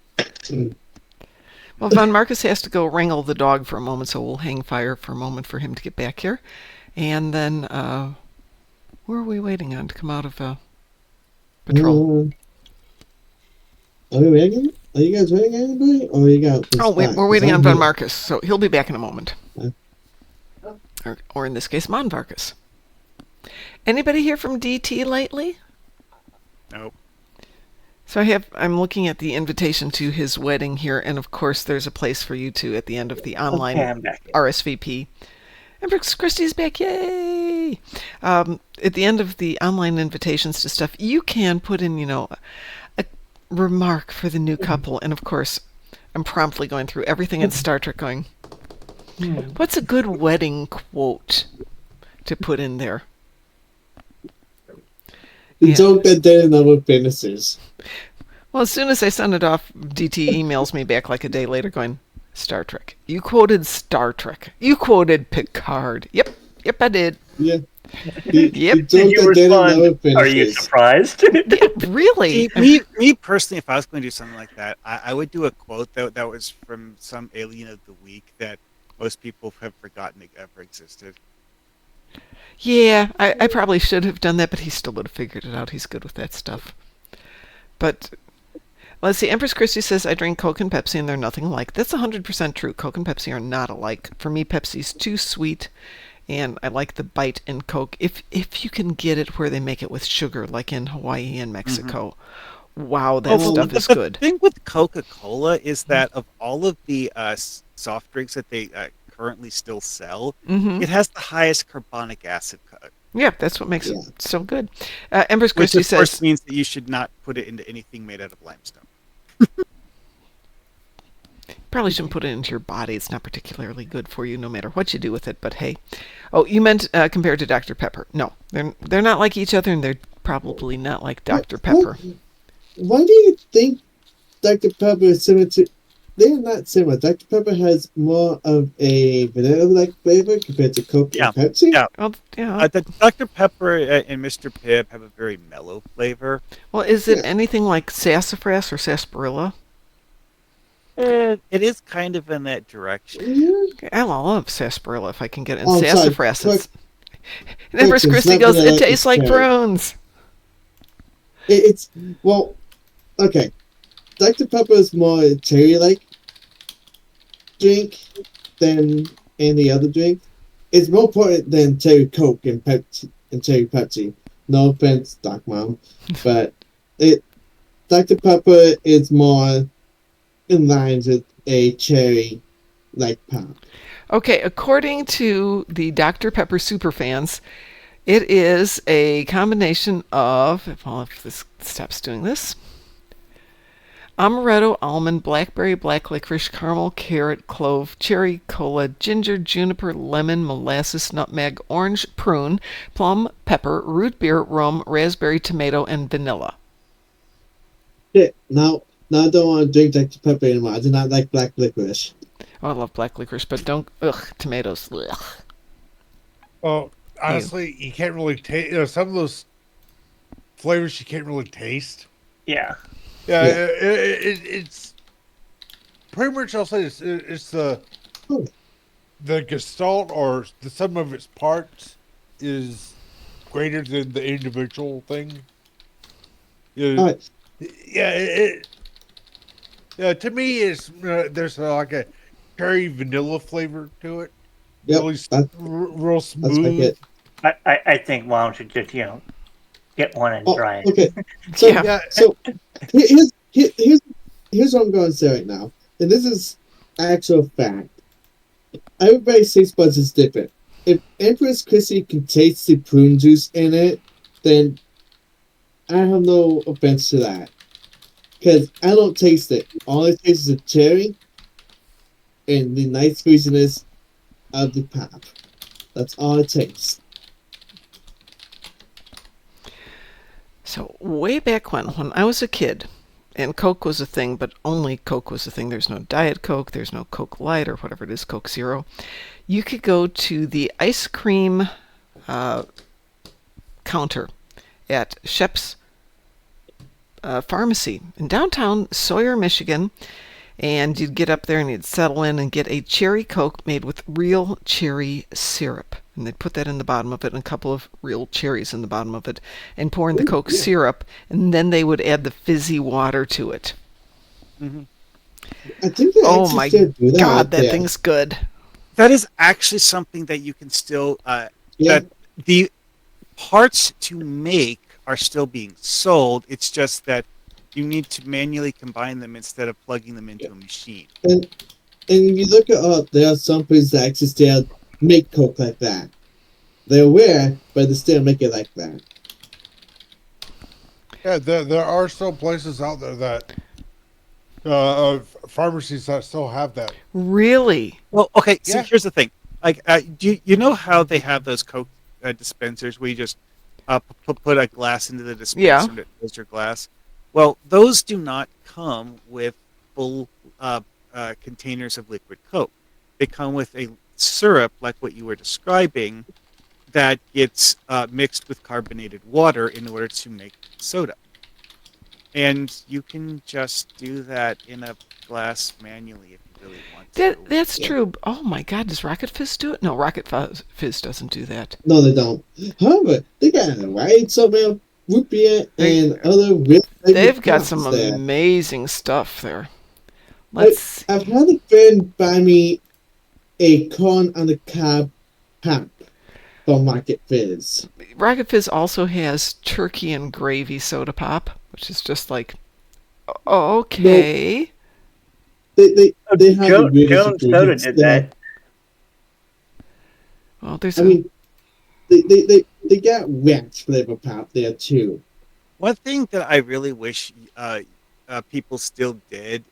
Well, Von Marcus has to go wrangle the dog for a moment, so we'll hang fire for a moment for him to get back here. And then, who are we waiting on to come out of patrol? Are we waiting? Are you guys waiting on anybody? Or you got this Oh, back? we're waiting 'Cause on I'm Von here. Marcus, so he'll be back in a moment. Huh? Or in this case, Mon Varkas. Anybody here from DT lately? Nope. So I'm looking at the invitation to his wedding here, and of course there's a place for you two at the end of the online Okay, I'm back. RSVP. Empress Christie's back, yay! At the end of the online invitations to stuff, you can put in, a remark for the new couple, and of course, I'm promptly going through everything in Star Trek going, what's a good wedding quote to put in there? The Yeah. joke that they never finishes. Well, as soon as I send it off, DT emails me back like a day later going, Star Trek. You quoted Star Trek. You quoted Picard. Yep, I did. Yeah. The Yep. joke Did you that they never respond? Are you finishes. surprised? Yeah, really? See, me personally, if I was going to do something like that, I would do a quote that was from some alien of the week that most people have forgotten it ever existed. Yeah, I probably should have done that, but he still would have figured it out. He's good with that stuff. But let's see. Empress Christie says, I drink Coke and Pepsi and they're nothing alike. That's 100% true. Coke and Pepsi are not alike. For me, Pepsi's too sweet, and I like the bite in Coke. If you can get it where they make it with sugar, like in Hawaii and Mexico, wow, that stuff is good. The thing with Coca-Cola is that of all of the soft drinks that they currently still sell, Mm-hmm. it has the highest carbonic acid cut. Yeah, that's what makes Yeah. it so good. Empress Which Christie of course says, means that you should not put it into anything made out of limestone. probably shouldn't put it into your body. It's not particularly good for you, no matter what you do with it. But hey, oh, you meant compared to Dr. Pepper? No, they're not like each other, and they're probably not like Dr. Pepper. Why do you think Dr. Pepper is similar to... They're not similar. Dr. Pepper has more of a vanilla-like flavor compared to Coke Yeah. and Pepsi? Yeah. Well, yeah. The Dr. Pepper and Mr. Pibb have a very mellow flavor. Well, is it Yeah. anything like sassafras or sarsaparilla? It is kind of in that direction. Yeah. I love sarsaparilla if I can get it. And Oh, sorry. sassafras. It's... And Empress it's Christie not goes, vanilla, it tastes it's like cherry." prunes. It's... Well, okay. Dr. Pepper is more cherry-like, drink than any other drink. It's more important than Cherry Coke and Pepsi and Cherry Pepsi. No offense, Doc Mom, but it Dr. Pepper is more in line with a cherry like pop. Okay, according to the Dr. Pepper superfans, it is a combination of, well, if this stops doing this, amaretto, almond, blackberry, black licorice, caramel, carrot, clove, cherry, cola, ginger, juniper, lemon, molasses, nutmeg, orange, prune, plum, pepper, root beer, rum, raspberry, tomato, and vanilla. Shit, now I don't want to drink Dr. Pepper anymore. I do not like black licorice. Oh, I love black licorice, but don't, tomatoes, ugh. Well, honestly, you can't really taste some of those flavors. You can't really taste. Yeah. Yeah, Yeah. it's pretty much. I'll say it's the gestalt or the sum of its parts is greater than the individual thing. Yeah, Alright. Yeah. To me, it's there's like a cherry vanilla flavor to it. Yep, Really real that's like smooth. it. I think why don't you just get one and try it. Okay. So Yeah. so here's what I'm going to say right now, and this is actual fact. Everybody's taste buds is different. If Empress Chrissy can taste the prune juice in it, then I have no offense to that. Because I don't taste it. All I taste is the cherry and the nice squeeziness of the pop. That's all it tastes. So way back when I was a kid, and Coke was a thing, but only Coke was a thing. There's no Diet Coke, there's no Coke Light or whatever it is, Coke Zero. You could go to the ice cream counter at Shep's Pharmacy in downtown Sawyer, Michigan, and you'd get up there and you'd settle in and get a cherry Coke made with real cherry syrup. And they'd put that in the bottom of it and a couple of real cherries in the bottom of it and pour in the Coke syrup, and then they would add the fizzy water to it. Mm-hmm. I think they Oh actually my still do that. God, that there. thing's good. That is actually something that you can still Yeah. that the parts to make are still being sold. It's just that you need to manually combine them instead of plugging them into a machine. And if you look at there are some places that actually still make Coke like that. They're rare, but they still make it like that. Yeah, there are still places out there that pharmacies that still have that. Really? Well, okay. So Yeah. here's the thing. Like, do you know how they have those Coke dispensers where you just put a glass into the dispenser Yeah. and it fills your glass? Well, those do not come with full containers of liquid Coke. They come with a syrup, like what you were describing, that gets mixed with carbonated water in order to make soda. And you can just do that in a glass manually if you really want to. That's true. Oh my God, does Rocket Fizz do it? No, Rocket Fizz doesn't do that. No, they don't. However, they got a wide assortment of root beer and other real They've got some there. amazing stuff there. I've had a friend buy me a corn on the cob pop from Rocket Fizz. Rocket Fizz also has turkey and gravy soda pop, which is just like, okay. They have the weirdest Jones Soda ingredients did there. that. Well, there's I mean, they got ranch flavor pop there too. One thing that I really wish people still did,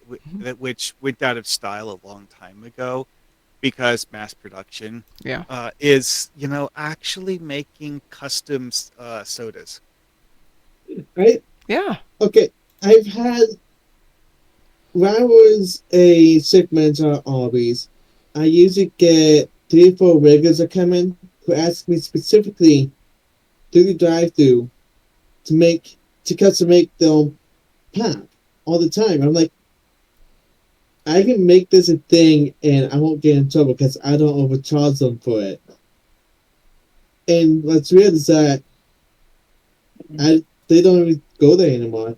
which went out of style a long time ago, because mass production, is actually making custom sodas. Right? Yeah. Okay, I've had when I was a sick manager at Arby's, I usually get 3 or 4 regulars that come in who ask me specifically through the drive-thru to make their own pop all the time. I'm like, I can make this a thing and I won't get in trouble because I don't overcharge them for it. And what's weird is that they don't even go there anymore.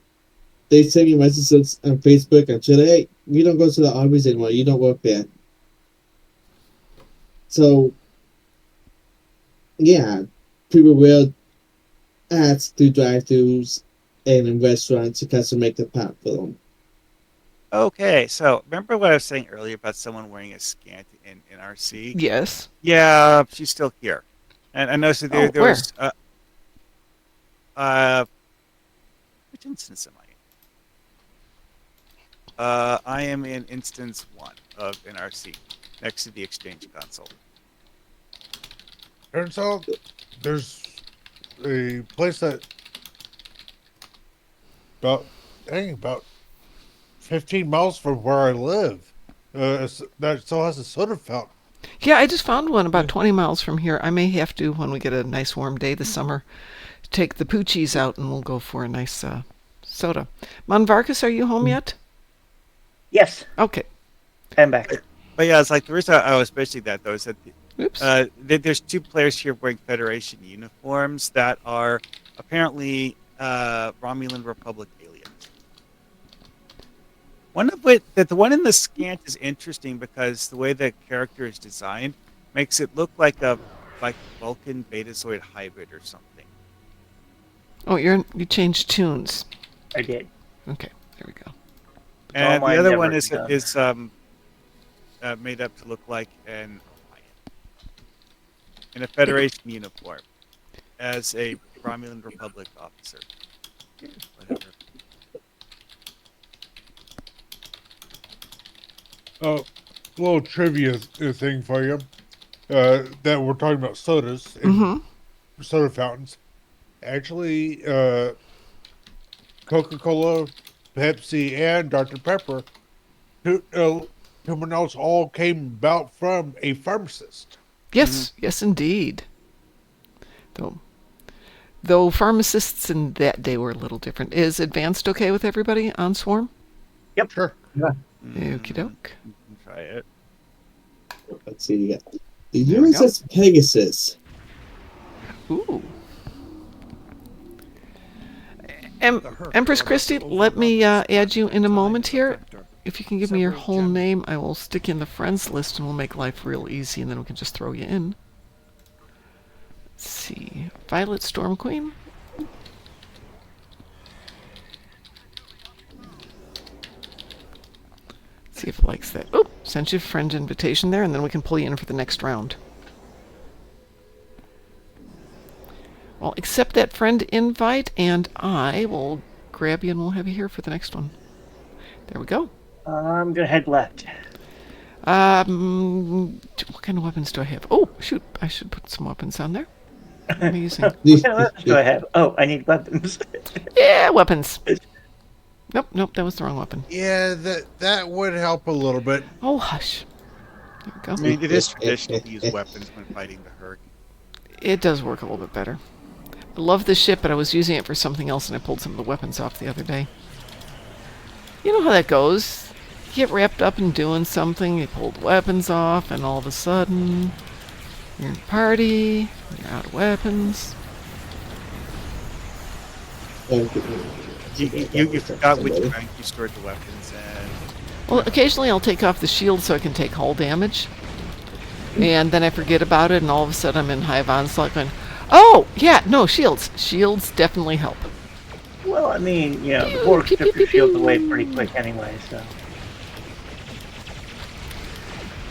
They send me messages on Facebook and Twitter, hey, you don't go to the Arby's anymore, you don't work there. So, yeah, people will ask to drive-thrus and in restaurants because to make the pot for them. Okay, so remember what I was saying earlier about someone wearing a scant in RC? Yes. Yeah, she's still here. And I noticed that Oh, there where? was which instance am I in? I am in instance 1 of NRC, next to the Exchange console. Turns out there's a place that about 15 miles from where I live that still has a soda fountain. Yeah, I just found one about Yeah. 20 miles from here. I may have to, when we get a nice warm day this summer, take the poochies out and we'll go for a nice soda. Monvarkas, are you home yet? Yes, Okay. I'm back. But yeah, it's like the reason I was mentioning that though is that Oops. there's 2 players here wearing Federation uniforms that are apparently Romulan Republic aliens. One of which, that the one in the scant is interesting because the way the character is designed makes it look like a Vulcan Betazoid hybrid or something. Oh, you changed tunes. I did. Okay, there we go. And all the mine other never one is done. made up to look like an in a Federation uniform as a Romulan Republic officer. Whatever. Oh, little trivia thing for you. That we're talking about sodas and soda fountains. Actually, Coca-Cola, Pepsi, and Dr. Pepper, whom else all came about from a pharmacist. Yes, yes, indeed. Though pharmacists in that day were a little different. Is Advanced okay with everybody on Swarm? Yep. Sure. Yeah. Okie doke. You can try it. Let's see, you got the There we go. USS Pegasus. Ooh. Empress Christie, let me add you in a moment here. If you can give me your whole name, I will stick you in the friends list and we'll make life real easy and then we can just throw you in. Let's see. Violet Storm Queen. See if it likes that. Oh, sent you a friend invitation there and then we can pull you in for the next round. Well, accept that friend invite and I will grab you and we'll have you here for the next one. There we go. I'm gonna head left. What kind of weapons do I have? Oh, shoot. I should put some weapons on there. What am I using? What kind of weapons do I have? Oh, I need weapons. Yeah, weapons. Nope, that was the wrong weapon. Yeah, that would help a little bit. Oh, hush. There we go. I mean, it is traditional to use weapons when fighting the Hurg. It does work a little bit better. I love this ship, but I was using it for something else and I pulled some of the weapons off the other day. You know how that goes. You get wrapped up in doing something, you pull the weapons off, and all of a sudden, you're in a party, you're out of weapons. You forgot which rank you stored the weapons and Well, occasionally I'll take off the shield so I can take hull damage. And then I forget about it, and all of a sudden I'm in Hive Onslaught going, oh, yeah, no, shields. Shields definitely help. Well, I mean, the Borg strip your shield away pretty quick anyway, so.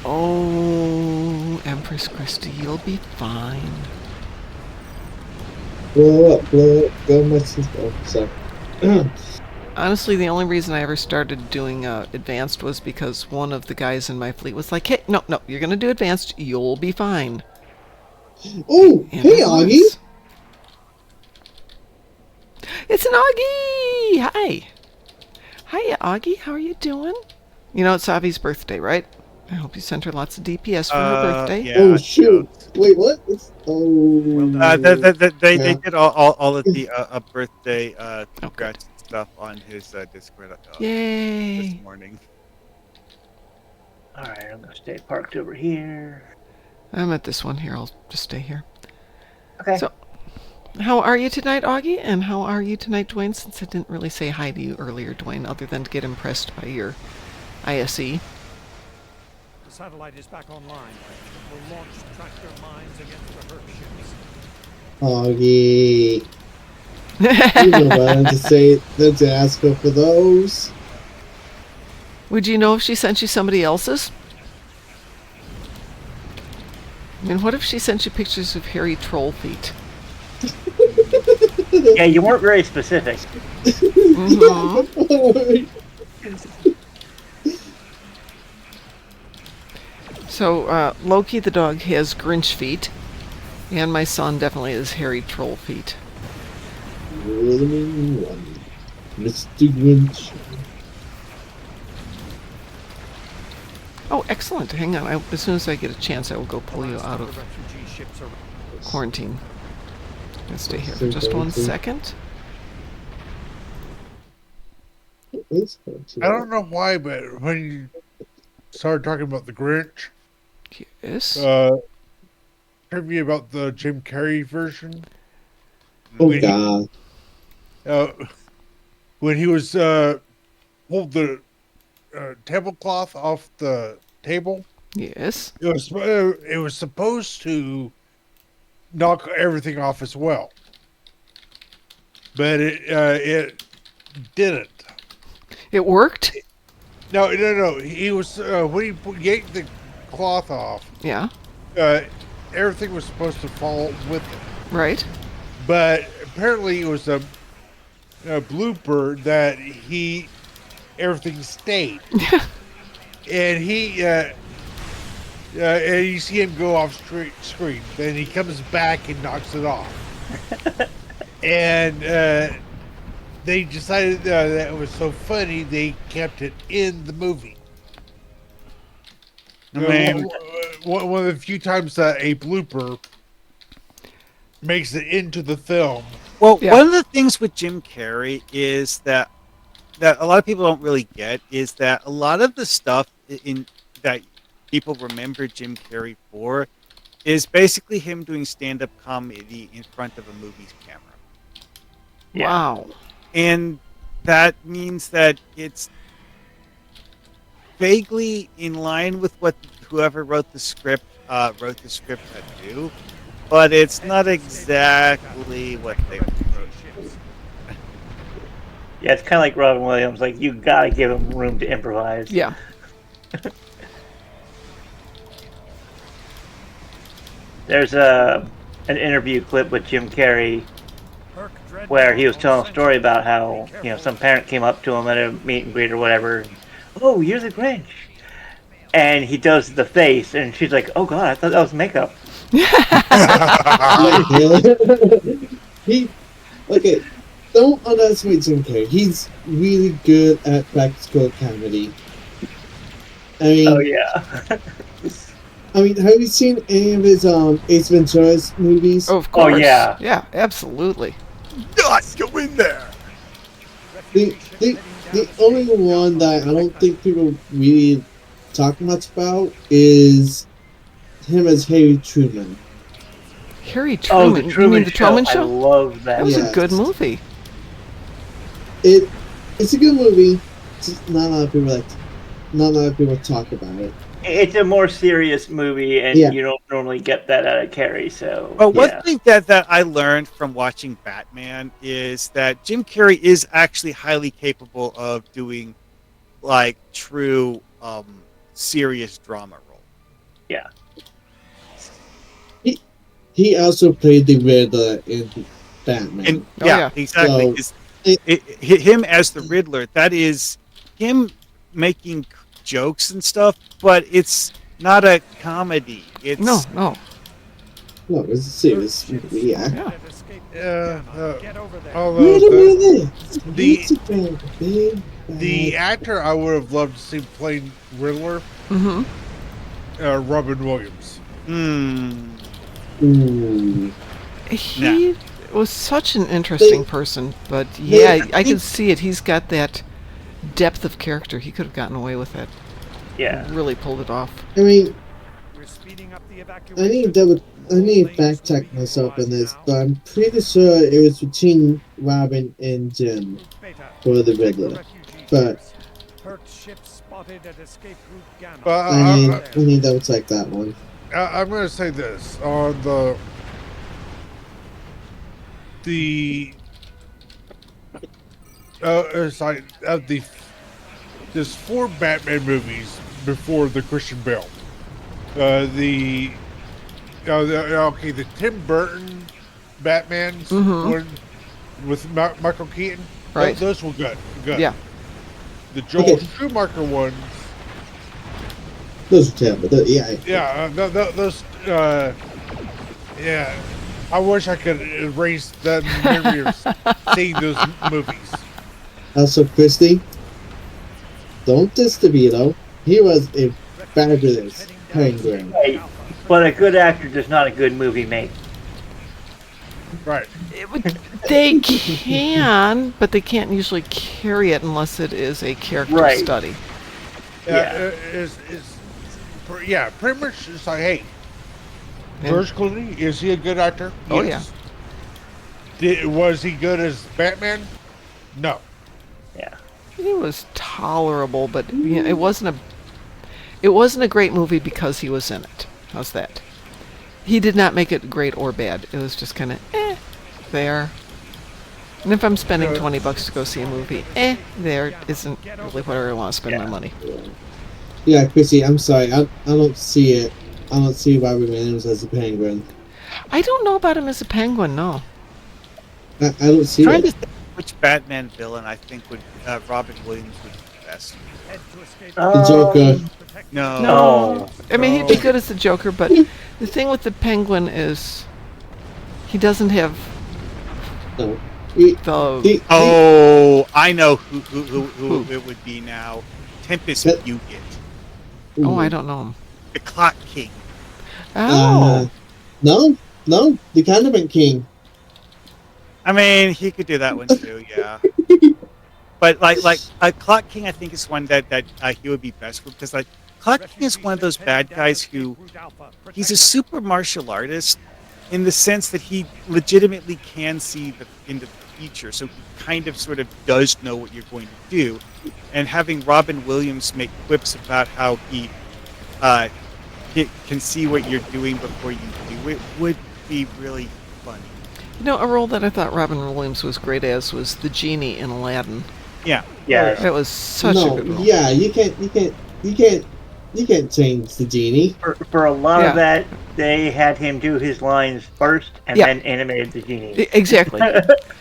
Oh, Empress Christie, you'll be fine. Blow up, go my sister. Oh, sorry. Honestly, the only reason I ever started doing Advanced was because one of the guys in my fleet was like, hey, no, you're going to do Advanced, you'll be fine. Oh, And hey, I Augie. was. It's an Augie! Hi. Hiya, Augie. How are you doing? You know, it's Avi's birthday, right? I hope you sent her lots of DPS for her birthday. Yeah, Oh, shoot. Wait, what? They Yeah. did all of the birthday congrats and stuff on his Discord Yay. this morning. Alright, I'm gonna stay parked over here. I'm at this one here. I'll just stay here. Okay. So, how are you tonight, Augie? And how are you tonight, Dwayne? Since I didn't really say hi to you earlier, Dwayne, other than to get impressed by your ISE. satellite is back online. We'll launch tractor mines against the Herc ships. Oh, yeah. You know better to say than to ask her for those. Would you know if she sent you somebody else's? I mean, what if she sent you pictures of hairy troll feet? Yeah, you weren't very specific. So, Loki the dog has Grinch feet, and my son definitely has hairy troll feet. Mr. Grinch. Oh, excellent. Hang on. As soon as I get a chance, I will go pull you out of quarantine. Let's stay here for just 1 second. I don't know why, but when you started talking about the Grinch, Yes. trivia about the Jim Carrey version. Oh, God. When he was pulled the tablecloth off the table, Yes. it was supposed to knock everything off as well, but it didn't. It worked? No. He was when he yanked the cloth off. Yeah. Everything was supposed to fall with it. Right. But apparently, it was a blooper that everything stayed, and and you see him go off screen. Then he comes back and knocks it off, and they decided that it was so funny they kept it in the movie. I mean, one of the few times that a blooper makes it into the film. Well, one of the things with Jim Carrey is that a lot of people don't really get is that a lot of the stuff that people remember Jim Carrey for is basically him doing stand-up comedy in front of a movie's camera. Yeah. Wow. And that means that it's vaguely in line with what whoever wrote the script had do, but it's not exactly what they wrote. Yeah, it's kind of like Robin Williams. Like, you gotta give him room to improvise. Yeah. There's an interview clip with Jim Carrey where he was telling a story about how, some parent came up to him at a meet and greet or whatever. Oh, you're the Grinch. And he does the face, and she's like, oh, God, I thought that was makeup. Okay, don't underestimate Jim Carrey. He's really good at practical comedy. I mean, oh, yeah. I mean, have you seen any of his Ace Ventura's movies? Oh, of course. Oh, yeah. Yeah, absolutely. Let's go in there. The only one that I don't think people really talk much about is him as Harry Truman. Harry Truman? Oh, the Truman, you mean the Truman Show? I love that. That was Yes. a good movie. It's a good movie. Just not a lot of people talk about it. It's a more serious movie, and Yeah. you don't normally get that out of Carrey, so... But one yeah. thing that I learned from watching Batman is that Jim Carrey is actually highly capable of doing, like, true serious drama role. Yeah. He also played the Riddler in Batman. And yeah. Exactly. So, Him as the Riddler, that is him making jokes and stuff, but it's not a comedy. It's No. no, it's a serious movie, yeah. Although Wait a the minute! actor I would have loved to see playing Riddler, Robin Williams. Ooh. He was such an interesting person, but yeah, I can see it. He's got that depth of character. He could have gotten away with it. Yeah. Really pulled it off. I mean, We're speeding up the I need to fact check myself on this, but I'm pretty sure it was between Robin and Jim for the Riddler. But Herc ships spotted at escape route Gamma. Uh, I need to check that one. I'm going to say this on the it's like there's 4 Batman movies before the Christian Bale. The Tim Burton Batman's one with Michael Keaton. Right. Those were good. Yeah. The Joel Okay. Schumacher ones. Those are terrible. Yeah. Yeah. Those. Yeah. I wish I could erase that memory of seeing those movies. Also, Christy, don't diss DeVito. He was a fabulous Penguin. Hey, but a good actor does not a good movie make. Right. They can, but they can't usually carry it unless it is a character Right. study. Yeah. Pretty much it's like, hey, And- George Clooney, is he a good actor? Oh, Yes. Was he good as Batman? No. Yeah. He was tolerable, but it wasn't a great movie because he was in it. How's that? He did not make it great or bad. It was just kind of there. And if I'm spending $20 to go see a movie, there isn't really where I want to spend my money. Yeah, Chrissy, I'm sorry. I don't see it. I don't see Robert Williams as a Penguin. I don't know about him as a penguin, no. I don't see Trying to it. think which Batman villain I think would Robin Williams would be best. Head to escape The Joker. No. No. I mean, he'd be good as the Joker, but the thing with the penguin is he doesn't have No. the... Oh, I know who it would be now. Tempest But- Fugit. Oh, I don't know him. The Clock King. Oh. No, the Condiment King. I mean, he could do that one too, yeah. But like Clock King, I think is one that he would be best with because like Clock King is one of those bad guys who he's a super martial artist in the sense that he legitimately can see into the future, so he kind of sort of does know what you're going to do. And having Robin Williams make quips about how he can see what you're doing before you do it would be really funny. You know, a role that I thought Robin Williams was great as was the genie in Aladdin. Yeah. Yeah. That was such a good role. Yeah, you can't change the genie. For a lot Yeah. of that, they had him do his lines first and Yeah. then animated the genie. Exactly.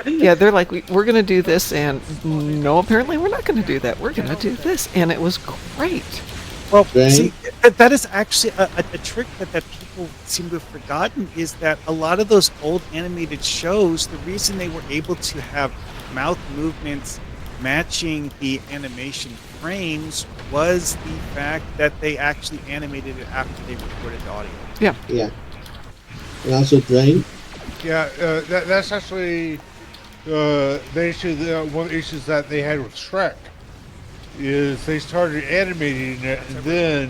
Yeah, they're like, we're going to do this, and no, apparently we're not going to do that. We're going to do this, and it was great. Well, Right. see, that is actually a trick that people seem to have forgotten is that a lot of those old animated shows, the reason they were able to have mouth movements matching the animation frames was the fact that they actually animated it after they recorded the audio. Yeah. And also Drain. Yeah, that's actually the issue. One of the issues that they had with Shrek is they started animating it, and then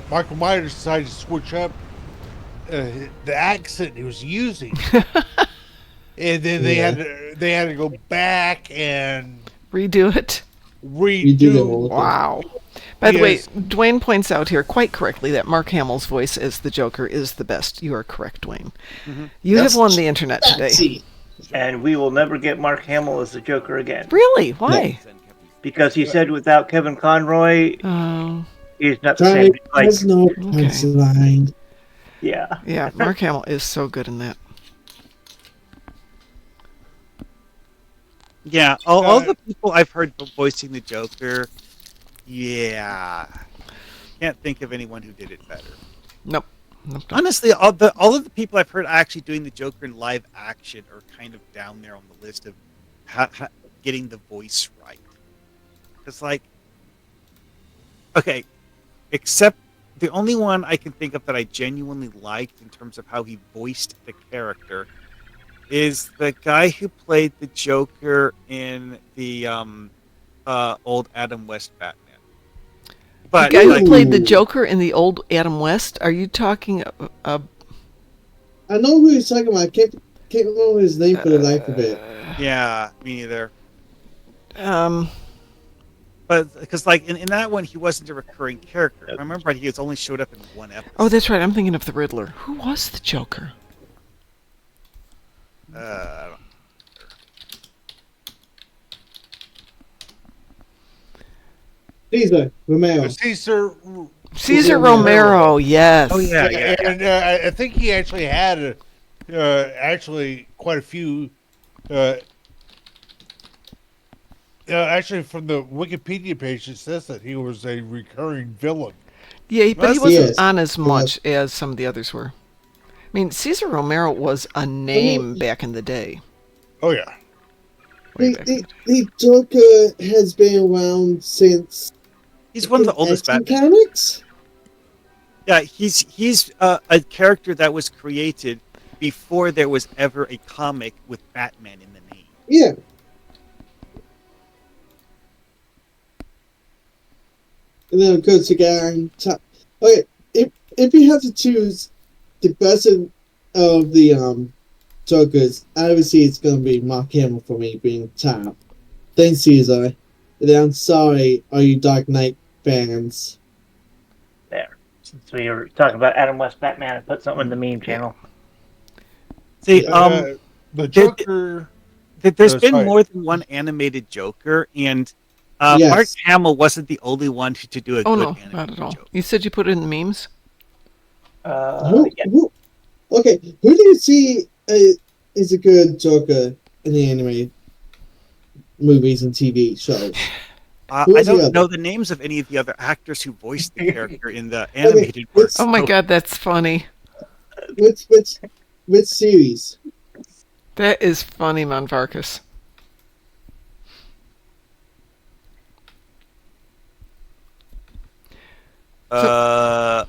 Michael Myers decided to switch up the accent he was using, and then they had to go back and Redo it. Redo them redo. all. Wow. By the way, Yes. Dwayne points out here quite correctly that Mark Hamill's voice as the Joker is the best. You are correct, Dwayne. You That's have won the internet today. Fancy. And we will never get Mark Hamill as the Joker again. Really? Why? Because he said without Kevin Conroy, Oh, he's not the Try same. Like, has no punchline. yeah. yeah. Mark Hamill is so good in that. Yeah, all the people I've heard voicing the Joker, yeah, can't think of anyone who did it better. Nope. Nope. Honestly, all of the people I've heard actually doing the Joker in live action are kind of down there on the list of getting the voice right. Because, like, okay, except the only one I can think of that I genuinely liked in terms of how he voiced the character is the guy who played the Joker in the old Adam West Batman. But The guy like, who played the Joker in the old Adam West. Are you talking? I know who he's talking about. I can't remember his name for the life of it. yeah, me neither. Um. but because like in that one, he wasn't a recurring character. If I remember right, he has only showed up in one episode. Oh, that's right. I'm thinking of the Riddler. Who was the Joker? I don't Caesar Romero. Caesar Romero. Yes. Oh yeah. And I think he actually had actually quite a few. Actually, from the Wikipedia page, it says that he was a recurring villain. Yeah, but he Yes. wasn't Yes. on as much as some of the others were. I mean, Caesar Romero was a name back in the day. Oh yeah. Way back in the day. The Joker has been around since He's one of the oldest X-Men Batman. comics. Yeah, he's a character that was created before there was ever a comic with Batman in the name. Yeah. And then of course the guy on top. Okay, if you have to choose the best of the Jokers, obviously it's gonna be Mark Hamill for me being top. Then Caesar. And then I'm sorry, are you Dark Knight fans? There. Since we were talking about Adam West Batman, I put something in the meme channel. See, The Joker. there's been sorry. more than one animated Joker, and Yes. Mark Hamill wasn't the only one to do a Oh good no, animated not at all. Joker. You said you put it in the memes? Yeah. Okay, who do you see is a good Joker in the anime movies and TV shows? Who I is the don't other? know the names of any of the other actors who voiced the character in the animated let's- version. Oh my god, that's funny. Which series? That is funny, Monvarkas. Okay.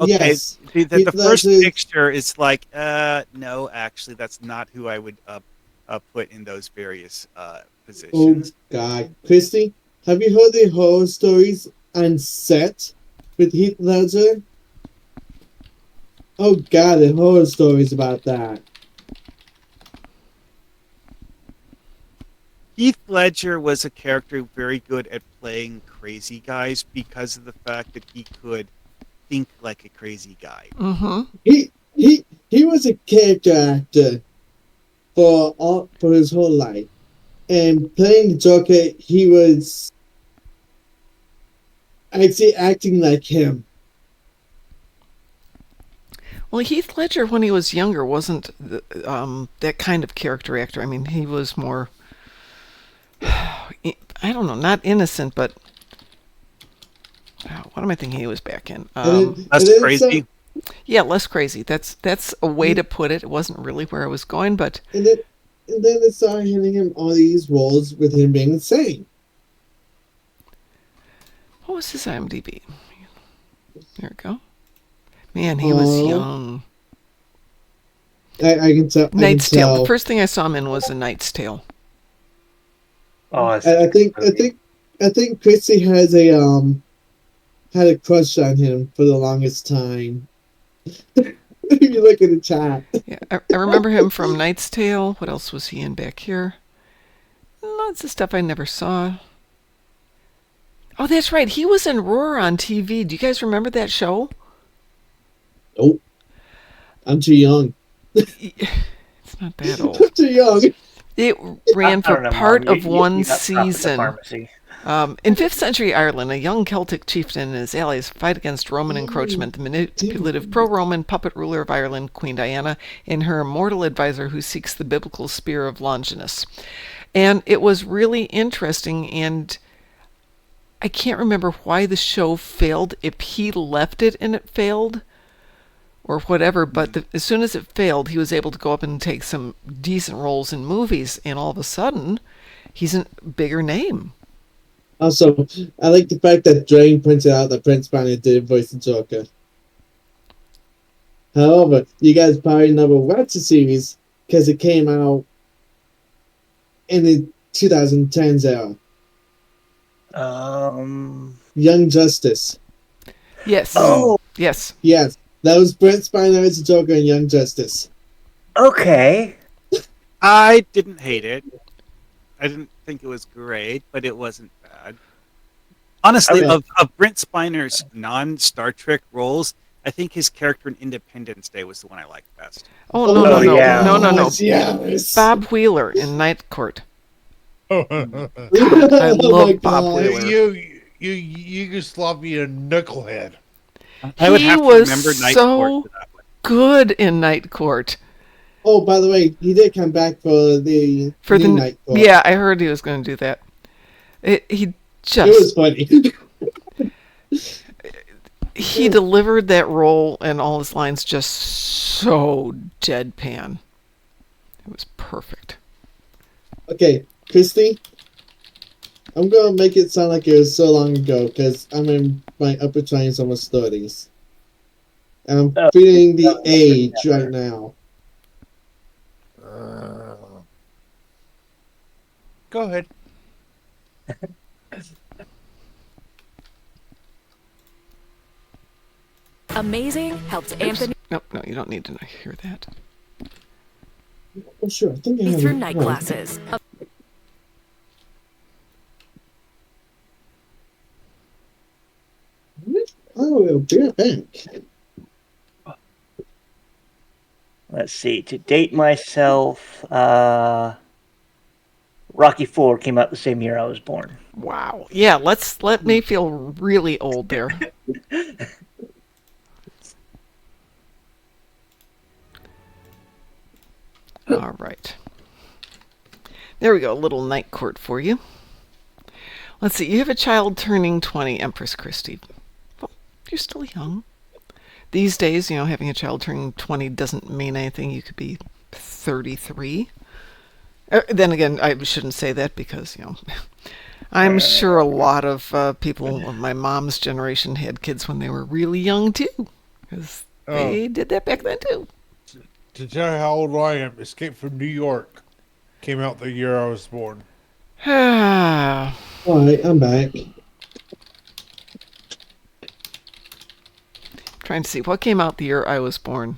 Yes. The Heath first Ledger- picture is like, no, actually, that's not who I would put in those various Oh positions. God, Christy, have you heard the horror stories on set with Heath Ledger? Oh God, the horror stories about that. Heath Ledger was a character very good at playing crazy guys because of the fact that he could think like a crazy guy. Mm-hmm. He was a character actor for his whole life, and playing the Joker, he was actually acting like him. Well, Heath Ledger, when he was younger, wasn't that kind of character actor. I mean, he was more, I don't know, not innocent, but what am I thinking he was back in? That's crazy. Yeah, less crazy. That's a way to put it. It wasn't really where I was going, but And then they started handing him all these roles with him being insane. what was his IMDb? There we go. Man, he was young. I can tell. Knight's I can Tale. tell. The first thing I saw him in was A Knight's Tale. Oh, that's I think Chrissy has had a crush on him for the longest time. If you look at the chat. Yeah, I remember him from Knight's Tale. What else was he in back here? Lots of stuff I never saw. Oh, that's right. He was in Roar on TV. Do you guys remember that show? Nope. I'm too young. It's not that old. I'm too young. It ran I for don't know, part Mom. of one You got propped in the season. pharmacy. In 5th century Ireland, a young Celtic chieftain and his allies fight against Roman encroachment. The manipulative pro-Roman puppet ruler of Ireland, Queen Diana, and her immortal advisor who seeks the biblical spear of Longinus. And it was really interesting, and I can't remember why the show failed, if he left it and it failed, or whatever, but as soon as it failed, he was able to go up and take some decent roles in movies, and all of a sudden, he's a bigger name. Also, I like the fact that Drain pointed out that Prince Banner did voice the Joker. However, you guys probably never watched the series because it came out in the 2010s era. Young Justice. Yes. Oh. Yes. Yes, that was Brent Spiner as the Joker in Young Justice. Okay. I didn't hate it. I didn't think it was great, but it wasn't bad. Honestly, Okay. of Brent Spiner's non-Star Trek roles, I think his character in Independence Day was the one I liked best. Oh, Oh no, no, my no. yeah. No, no, no. gosh, yes. Bob Wheeler in Night Court. you God, I Oh my love Bob god. Wheeler. Yugoslavian knucklehead. I would He have to was remember Night Court so for that one. good in Night Court. Oh, by the way, he did come back for the For new the night court. yeah, I heard he was going to do that. He It just was funny. he delivered that role and all his lines just so deadpan. It was perfect. Okay, Christy, I'm gonna make it sound like it was so long ago because I'm in my upper 20s, almost 30s. And I'm feeling the age right now. Go ahead. Amazing helped Anthony Nope, no, you don't need to hear that. Oh, sure, I think I have through it night right. classes. Oh, it'll be right back. Let's see. To date myself, Rocky IV came out the same year I was born. Wow. Yeah, let me feel really old there. All right. There we go, a little Night Court for you. Let's see, you have a child turning 20, Empress Christie. Well, you're still young. These days, having a child turning 20 doesn't mean anything. You could be 33. Then again, I shouldn't say that because, I'm sure a lot of people of my mom's generation had kids when they were really young, too. Because they did that back then, too. To tell you how old I am, Escape from New York came out the year I was born. Alright, I'm back. Trying to see what came out the year I was born.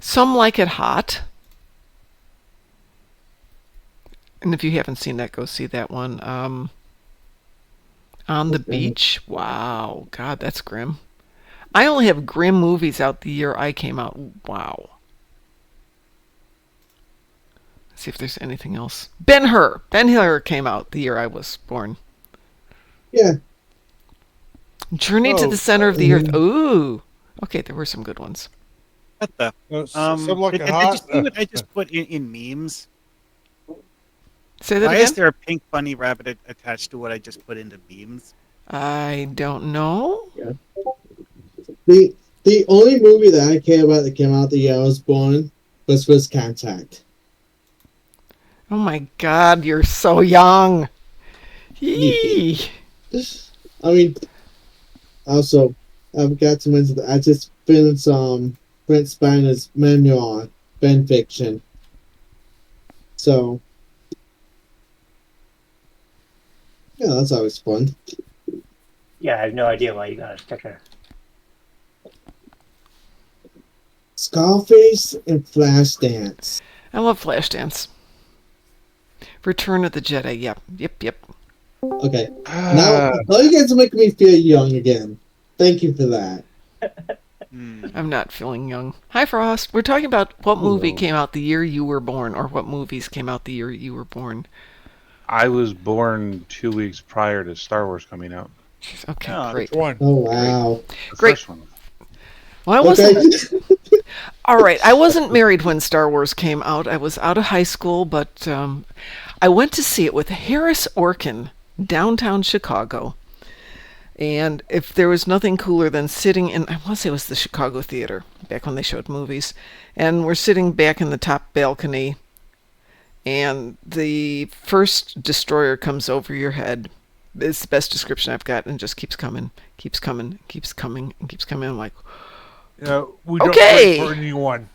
Some Like It Hot. And if you haven't seen that, go see that one. On the Beach. Wow. God, that's grim. I only have grim movies out the year I came out. Wow. Let's see if there's anything else. Ben-Hur. Ben-Hur came out the year I was born. Yeah. Journey to the Center of the Earth. Ooh. Okay, there were some good ones. What the? Some Like It Did you Hot. see what I just put in memes? Say that Why again? is there a pink bunny rabbit attached to what I just put into memes? I don't know. Yeah. The only movie that I care about that came out the year I was born was First Contact. Oh my God, you're so young. Yee. I mean, also, I've got to mention that I just finished Brent Spiner's memoir, fan fiction. So, yeah, that's always fun. Yeah, I have no idea why you got a sticker. Scarface and Flashdance. I love Flashdance. Return of the Jedi. Yep. Okay. Now you guys are making me feel young again. Thank you for that. I'm not feeling young. Hi, Frost. We're talking about what movie came out the year you were born, or what movies came out the year you were born. I was born 2 weeks prior to Star Wars coming out. Okay, great. Which one? Oh, wow. The Great. first one. Well, I wasn't. All right, I wasn't married when Star Wars came out. I was out of high school, but I went to see it with Harris Orkin, downtown Chicago. And if there was nothing cooler than sitting in, I want to say it was the Chicago Theater, back when they showed movies, and we're sitting back in the top balcony, and the first destroyer comes over your head. It's the best description I've got, and just keeps coming. I'm like, We don't Okay. wait for anyone.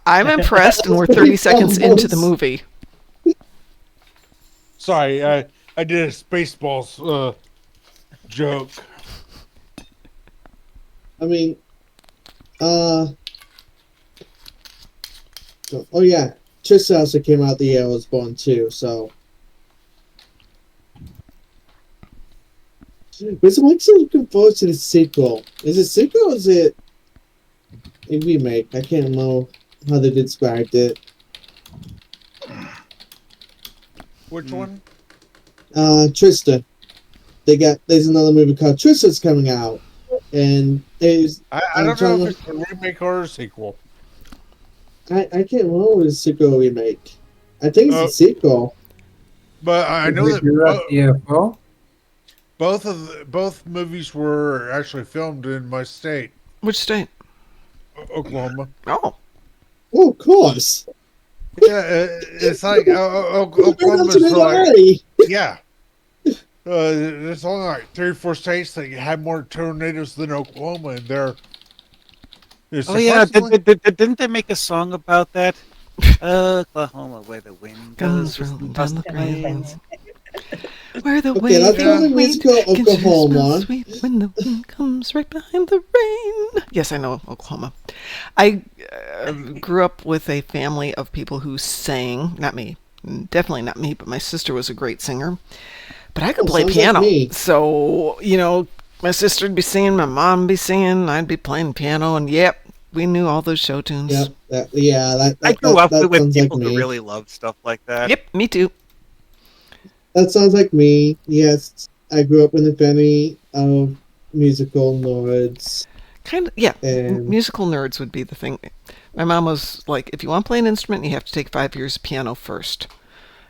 I'm impressed, and we're 30 seconds into the movie. Sorry, I did a Spaceballs joke. I mean, oh yeah, Trish also came out the year I was born too, so. But I'm actually looking forward to the sequel. Is it a sequel or is it a remake? I can't know how they described it. Which one? Trista. There's another movie called Trista's coming out. And I I'm don't know trying if to, it's a remake or a sequel. I can't remember if it's a sequel or remake. I think it's a sequel. But I Did know we that do that DFO? both movies were actually filmed in my state, Which state? Oklahoma. Oh, Oh, of course. Yeah, it's like Oklahoma's like, yeah. There's only like 3 or 4 states that have more tornadoes than Oklahoma, and they're Oh yeah, surprisingly. didn't they make a song about that? Oklahoma, where the wind guns goes rolling across down the the plains. plains. Where the Okay, let's go to waving wheat musical can sure smell Oklahoma. sweet when the wind comes right behind the rain. Yes, I know Oklahoma. I grew up with a family of people who sang. Not me, definitely not me, but my sister was a great singer. But I could play sounds like piano, me. so my sister'd be singing, my mom would be singing, I'd be playing piano, and yep, we knew all those show tunes. Yep. I grew up That with sounds like people who me. really loved stuff like that. Yep, me too. That sounds like me. Yes, I grew up in a family of musical nerds. Kind of, yeah. And Musical nerds would be the thing. My mom was like, if you want to play an instrument, you have to take 5 years of piano first.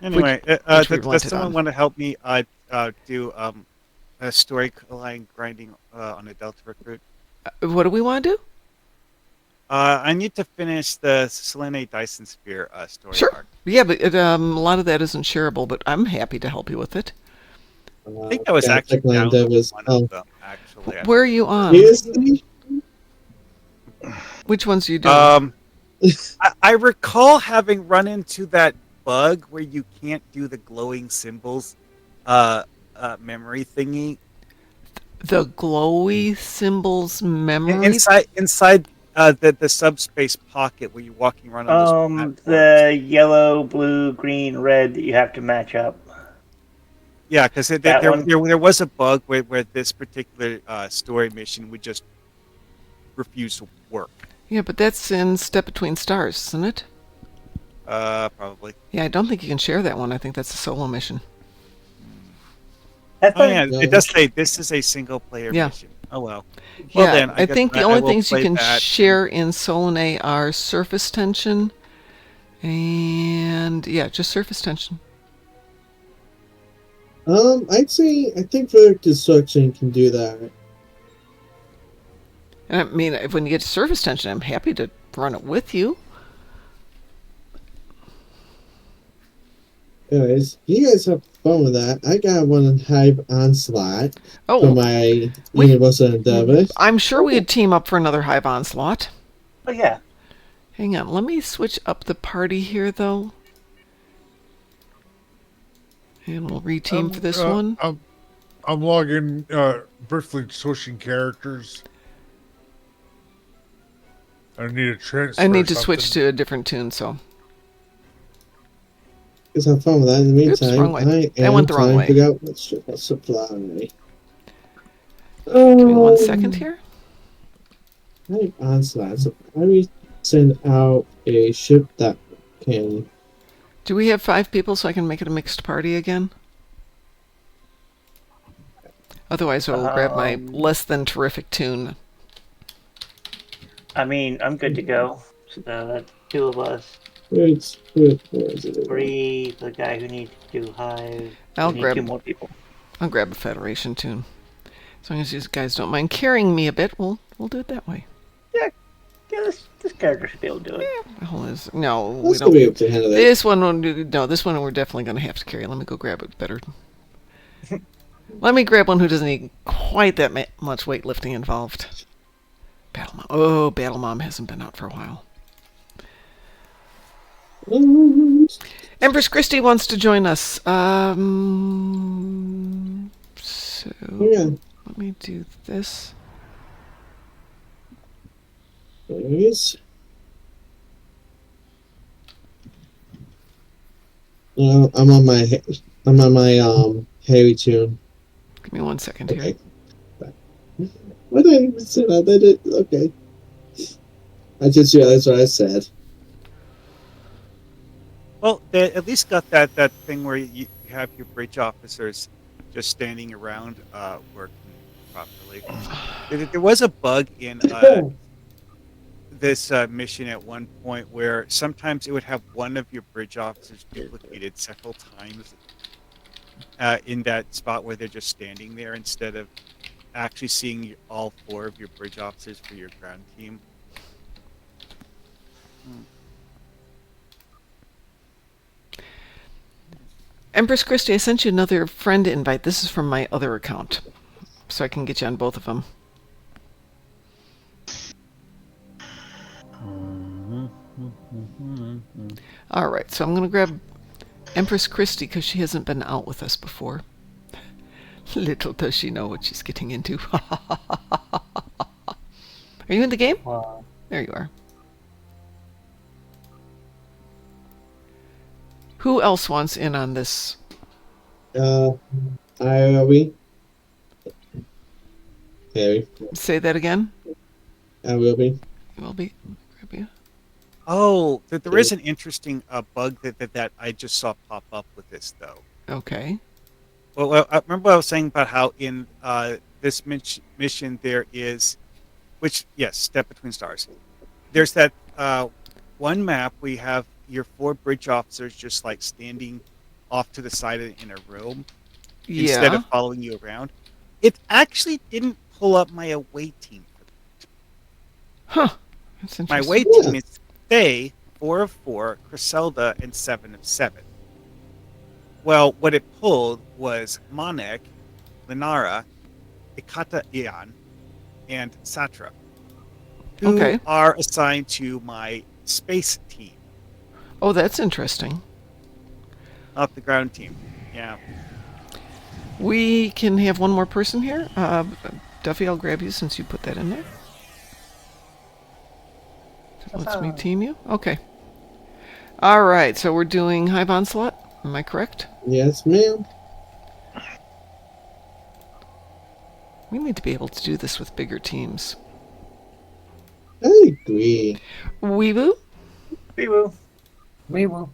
Anyway, which we does relented someone on. want to help me do a story line grinding on a Delta recruit? What do we want to do? I need to finish the Selene Dyson Sphere story Sure. arc. Yeah, but a lot of that isn't shareable, but I'm happy to help you with it. I think I was actually Land down was one of them, actually. Where are you on? seriously? Which ones are you doing? I recall having run into that bug where you can't do the glowing symbols memory thingy. The glowy symbols memory? Inside the subspace pocket where you're walking around on those platforms. The yellow, blue, green, red that you have to match up. Yeah, because there was a bug where this particular story mission would just refuse to work. Yeah, but that's in Step Between Stars, isn't it? Probably. Yeah, I don't think you can share that one. I think that's a solo mission. Oh yeah, it does say this is a single player mission. Oh well. Well Yeah, then, I think the only things you play can that. share in Solene are surface tension and just surface tension. I'd say I think verdict destruction can do that. And I mean, when you get to surface tension, I'm happy to run it with you. Anyways, you guys have fun with that. I got one in Hive Onslaught for my Universal Endeavors. I'm sure we'd team up for another Hive Onslaught. Oh yeah. Hang on, let me switch up the party here, though. And we'll reteam for this one. I'm logging, briefly switching characters. I need a transfer. I need to switch to a different tune, so. Just have fun with that. In the meantime, wrong way. I That am went the wrong trying way. to figure out what's a supply. Give me 1 second here. Hive Onslaught. So I will send out a ship that can. Do we have 5 people so I can make it a mixed party again? Otherwise, I will grab my less than terrific tune. I mean, I'm good to go. So that's 2 of us. Where is it? 3, the guy who needs to do Hive. I'll We need grab 2 more people. I'll grab a Federation tune. As long as you guys don't mind carrying me a bit, we'll do it that way. Yeah, this character should be able to do it. No, we Let's don't. be able to handle that. This one we're definitely going to have to carry. Let me go grab it better. Let me grab one who doesn't need quite that much weightlifting involved. Battlemom. Oh, Battlemom hasn't been out for a while. Empress Christie wants to join us. So let me do this. Anyways. I'm on my Harry tune. Give me 1 second here. Okay. What did I even say? I did it. Okay. I just realized what I said. Well, they at least got that thing where you have your bridge officers just standing around working properly. There was a bug in this mission at one point where sometimes it would have one of your bridge officers duplicated several times in that spot where they're just standing there instead of actually seeing all 4 of your bridge officers for your ground team. Empress Christie, I sent you another friend invite. This is from my other account, so I can get you on both of them. All right, so I'm going to grab Empress Christie because she hasn't been out with us before. Little does she know what she's getting into. Are you in the game? There you are. Who else wants in on this? Are we? Harry. Say that again. I will be. You will be. Grab you. Oh, there is an interesting bug that I just saw pop up with this, though. Okay. Well, I remember I was saying about how in this mission there is, which, yes, Step Between Stars. There's that one map where you have your 4 bridge officers just like standing off to the side in a room instead of following you around. It actually didn't pull up my away team. Huh. That's My interesting. away team is Faye, 4 of 4, Griselda, and 7 of 7. Well, what it pulled was Monek, Linara, Ikata Ian, and Satra, who are assigned to my space team. Oh, that's interesting. Not the ground team. Yeah. We can have one more person here. Duffy, I'll grab you since you put that in there. Let's me team you. Okay. All right, so we're doing Hive Onslaught. Am I correct? Yes, ma'am. We need to be able to do this with bigger teams. I agree. Weeboo? Weeboo. Weeboo.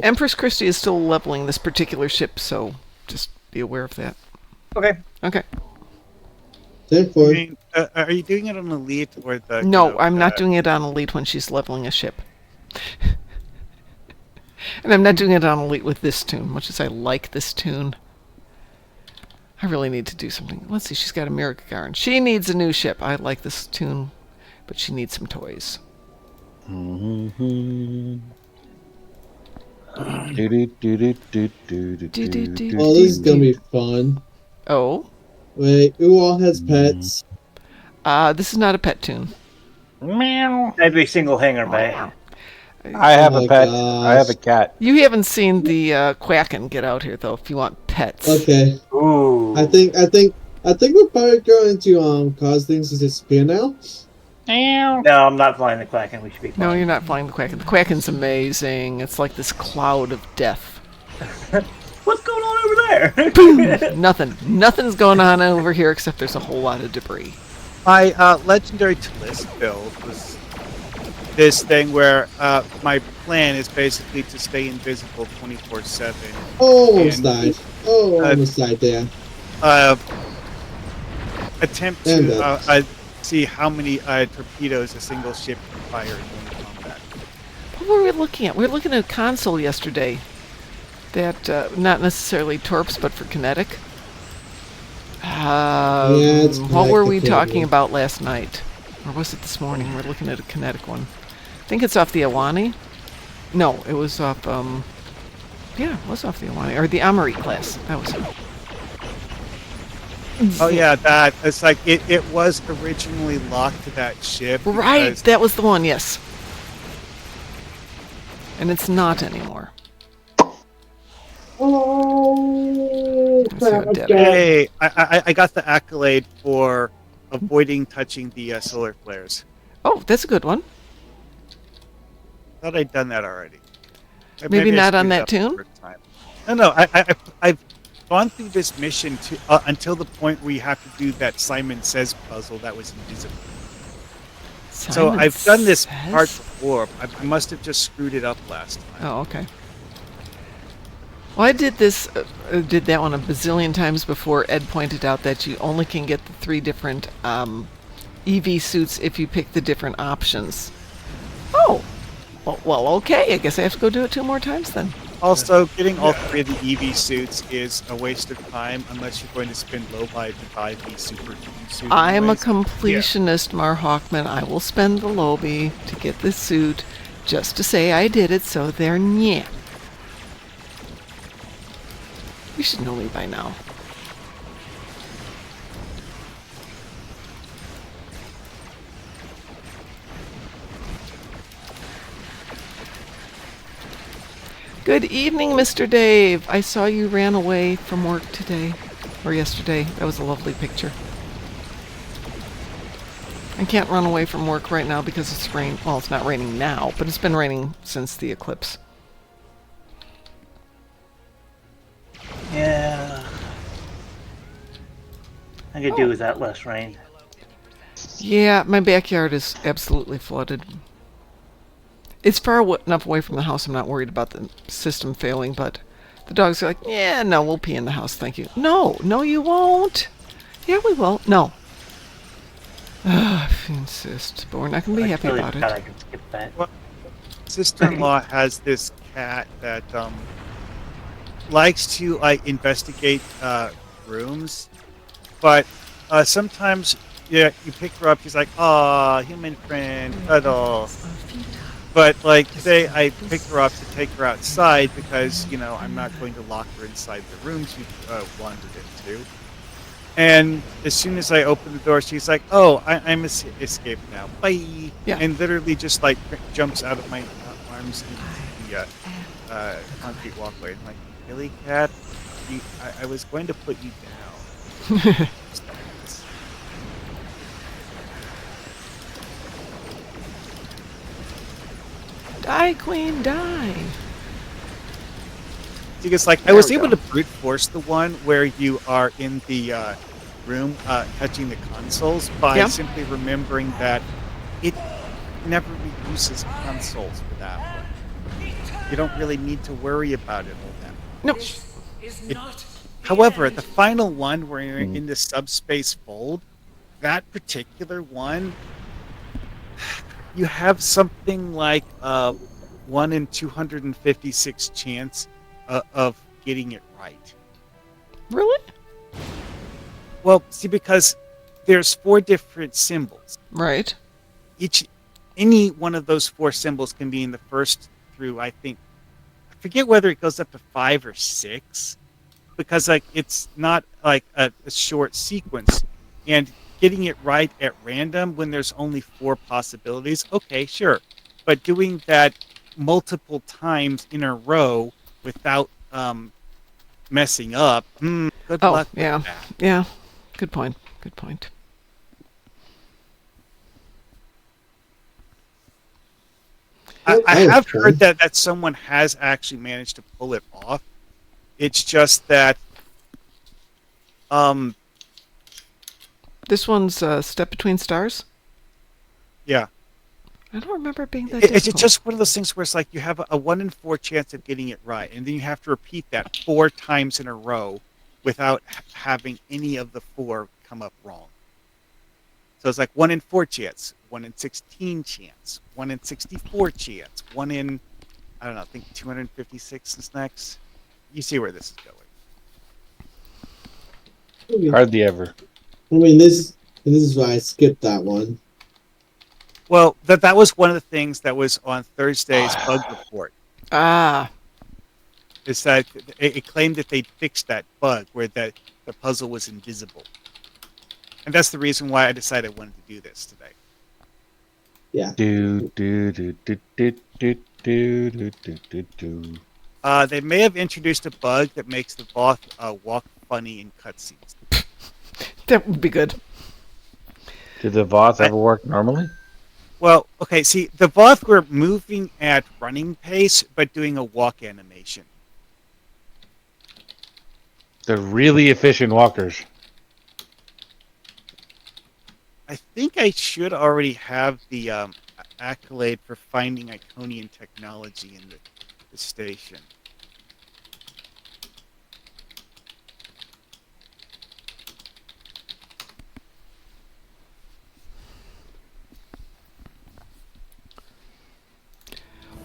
Empress Christie is still leveling this particular ship, so just be aware of that. Okay. Okay. I mean, are you doing it on Elite or the... No, I'm not doing it on Elite when she's leveling a ship. And I'm not doing it on Elite with this tune, much as I like this tune. I really need to do something. Let's see, she's got a Miragaran. She needs a new ship. I like this tune, but she needs some toys. Oh, this is gonna be fun. Oh? Wait, who all has pets? This is not a pet tune. Meow. That'd be single hanger, Bay. I have a pet. I have a cat. You haven't seen the Quacken get out here, though, if you want pets. Okay. Ooh. I think we're probably going to cause things to disappear now. No, I'm not flying the Quacken. We should be flying. No, you're not flying the Quacken. The Quacken's amazing. It's like this cloud of death. What's going on over there? Boom! Nothing. Nothing's going on over here except there's a whole lot of debris. My legendary Talist build was this thing where my plan is basically to stay invisible 24/7. Almost died. Almost died there. Attempt to see how many torpedoes a single ship can fire in one combat. What were we looking at? We were looking at a console yesterday. That, not necessarily torps, but for kinetic. What were we talking about last night? Or was it this morning? We're looking at a kinetic one. I think it's off the Awani. No, it was off, yeah, it was off the Awani. Or the Amari class. That was it. Oh yeah, that. It's like, it was originally locked to that ship. Right, that was the one, yes. And it's not anymore. Oh, hey, I got the accolade for avoiding touching the solar flares. Oh, that's a good one. Thought I'd done that already. Maybe not on that tune? No. I've gone through this mission to until the point where you have to do that Simon Says puzzle that was invisible. So Simon I've done this Says? part before. I must have just screwed it up last time. Oh, okay. Well, I did that one a bazillion times before. Ed pointed out that you only can get the 3 different EV suits if you pick the different options. Oh, well, okay. I guess I have to go do it 2 more times then. Also, getting all 3 of the EV suits is a waste of time unless you're going to spend low buy to buy the super EV suit. I'm a anyways. completionist, Mar Hawkman. I will spend the lobby to get this suit just to say I did it, so there, yeah. You should know me by now. Good evening, Mr. Dave. I saw you ran away from work today, or yesterday. That was a lovely picture. I can't run away from work right now because it's rain. Well, it's not raining now, but it's been raining since the eclipse. Yeah. I could do with that less rain. Yeah, my backyard is absolutely flooded. It's far enough away from the house I'm not worried about the system failing, but the dogs are like, yeah, no, we'll pee in the house, thank you. No, you won't. Yeah, we will. No. If you insist, but we're not going to be happy really about it. thought I could skip that. Well, sister-in-law has this cat that likes to investigate rooms, but sometimes you pick her up. She's like, "Aw, human friend, cuddle." But like today, I picked her up to take her outside because I'm not going to lock her inside the room she wandered into. And as soon as I open the door, she's like, "Oh, I'm escaped now. Bye!" Yeah. And literally just like jumps out of my arms into the concrete walkway. I'm like, "Really, cat? I was going to put you down." Die, queen, die. Because I was able to brute force the one where you are in the room touching the consoles by simply remembering that it never reuses consoles for that one. You don't really need to worry about it all that much. Nope. However, the final one where you're in the subspace fold, that particular one, you have something like 1 in 256 chance of getting it right. Really? Well, see, because there's 4 different symbols. Right. Any one of those 4 symbols can be in the first through, I forget whether it goes up to 5 or 6, because it's not like a short sequence, and getting it right at random when there's only 4 possibilities, okay, sure, but doing that multiple times in a row without messing up, good luck with that. Yeah. Good point. I have heard that someone has actually managed to pull it off. It's just that this one's Step Between Stars? Yeah. I don't remember it being that difficult. It's just one of those things where it's like you have a 1 in 4 chance of getting it right, and then you have to repeat that 4 times in a row without having any of the 4 come up wrong. So it's like 1 in 4 chance, 1 in 16 chance, 1 in 64 chance, 1 in, I don't know, I think 256 is next. You see where this is going. Hardly ever. I mean, this is why I skipped that one. Well, that was one of the things that was on Thursday's bug report. Is that it claimed that they'd fixed that bug where the puzzle was invisible. And that's the reason why I decided I wanted to do this today. Yeah. They may have introduced a bug that makes the boss walk funny in cutscenes. That would be good. Did the Voth ever work normally? Well, okay, see, the Voth were moving at running pace, but doing a walk animation. They're really efficient walkers. I think I should already have the accolade for finding Iconian technology in the station.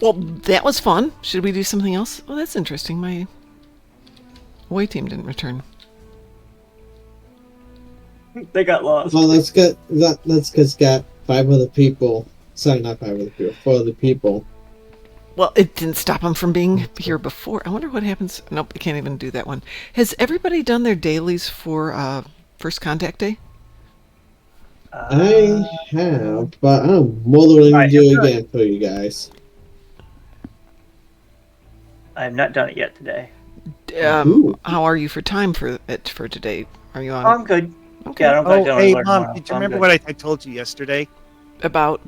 Well, that was fun. Should we do something else? Oh, that's interesting. My away team didn't return. They got lost. Well, let's just got 5 other people. Sorry, not 5 other people. 4 other people. Well, it didn't stop them from being here before. I wonder what happens. Nope, I can't even do that one. Has everybody done their dailies for First Contact Day? I have, but I'm more than willing to do it again for you guys. I have not done it yet today. How are you for time for today? Are you on? I'm good. Okay. Yeah, I don't Oh, got hey, learn Mom, tomorrow, did so you I'm remember good. what I told you yesterday? About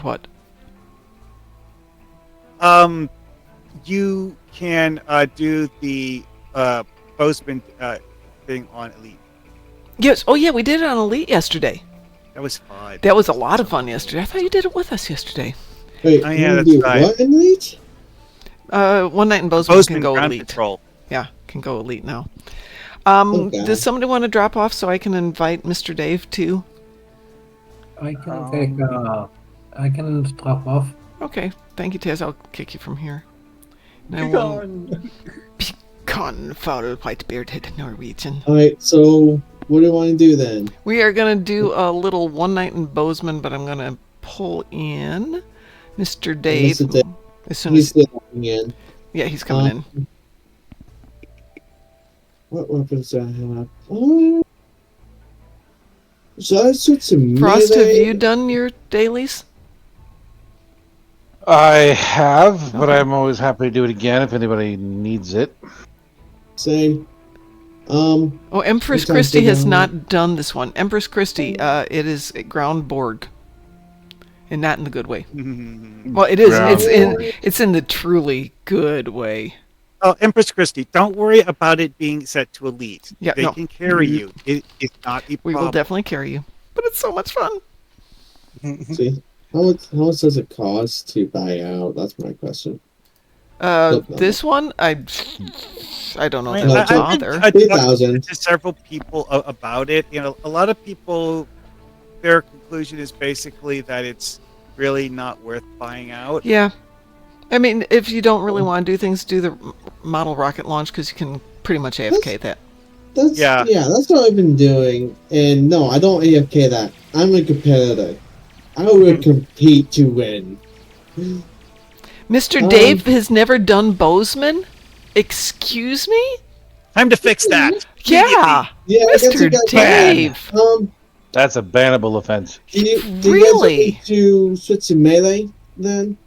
what? You can do the Bozeman thing on Elite. Yes. Oh, yeah, we did it on Elite yesterday. That was fun. That was a lot of fun yesterday. I thought you did it with us yesterday. Wait, Oh, you yeah, wanna that's do right. what in Elite? One night in Bozeman can go Ground Elite. Control. Yeah, can go Elite now. Okay. Does somebody want to drop off so I can invite Mr. Dave too? I can drop off. Okay, thank you, Taz. I'll kick you from here. Begone. Begone, foul white-bearded Norwegian. Alright, so what do you want to do then? We are going to do a little one night in Bozeman, but I'm going to pull in Mr. Dave. Mr. Dave. As soon He's as... still coming in. Yeah, he's coming in. What weapons do I have? Should I switch to Frost, have melee? you done your dailies? I have, but Okay. I'm always happy to do it again if anybody needs it. Say, Oh, Empress What time Christie is it has now? not done this one. Empress Christie, it is a ground Borg, and not in the good way. Well, it is. Ground It's in the truly good way. Oh, Empress Christie, don't worry about it being set to Elite. Yeah, they no. can carry you. It's not a We problem. will definitely carry you, but it's so much fun. see, how much does it cost to buy out? That's my question. This one, I don't know. I If mean, they'll I've been- bother. I talked 3,000. to several people about it. You know, a lot of people, their conclusion is basically that it's really not worth buying out. Yeah, I mean, if you don't really want to do things, do the model rocket launch because you can pretty much AFK that. That's Yeah. that's what I've been doing. And no, I don't AFK that. I'm a competitor. I will compete to win. Mr. Dave has never done Bozeman. Excuse me? Time to fix that. Yeah, Yeah, I guess you Mr. guys Dave. That's a bannable offense. Do you Really? guys want me to switch to melee then?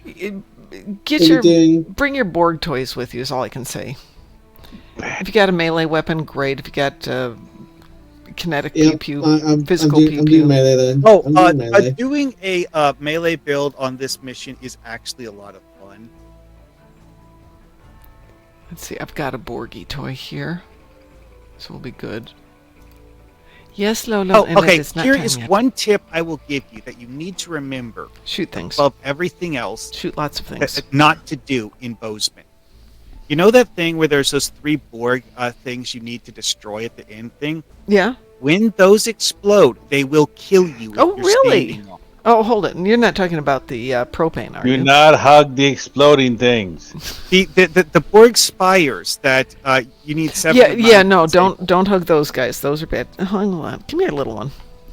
Get Are we your doing- bring your Borg toys with you is all I can say. If you got a melee weapon, great. If you got kinetic Yeah, pew pew, I'm physical doing, pew I'm pew. doing melee then. Oh, I'm doing melee. doing a melee build on this mission is actually a lot of fun. Let's see. I've got a Borgie toy here, so we'll be good. Yes, Lolo. Oh, and okay. it is not Here time is yet. one tip I will give you that you need to remember Shoot things. above everything else Shoot lots of things. not to do in Bozeman. You know that thing where there's those 3 Borg things you need to destroy at the end thing? Yeah. When those explode, they will kill you. If Oh, you're really? standing on them. Oh, hold it. You're not talking about the propane, are Do you? not hug the exploding things. The Borg spires that you need 7. Yeah. No, don't hug those guys. Those are bad. Hang on. Come here, little one.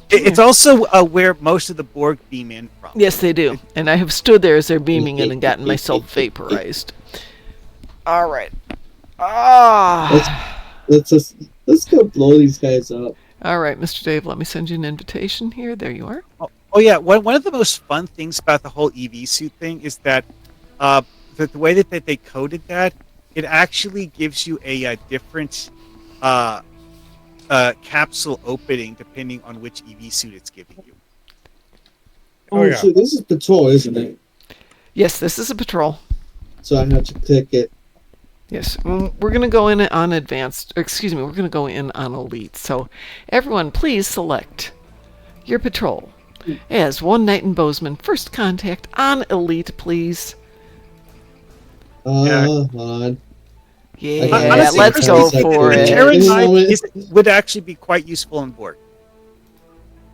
It's also where most of the Borg beam in from. Yes, they do. And I have stood there as they're beaming in and gotten myself vaporized. All right. Let's go blow these guys up. All right, Mr. Dave, let me send you an invitation here. There you are. Oh yeah, one of the most fun things about the whole EV suit thing is that the way that they coded that, it actually gives you a different capsule opening depending on which EV suit it's giving you. Oh, yeah. so this is patrol, isn't it? Yes, this is a patrol. so I have to click it. Yes, we're going to go in on advanced. Excuse me, we're going to go in on elite. So, everyone, please select your patrol as One Night in Bozeman. First contact on elite, please. On. Yeah, Honestly, let's go for the it. Terran knife would actually be quite useful on board.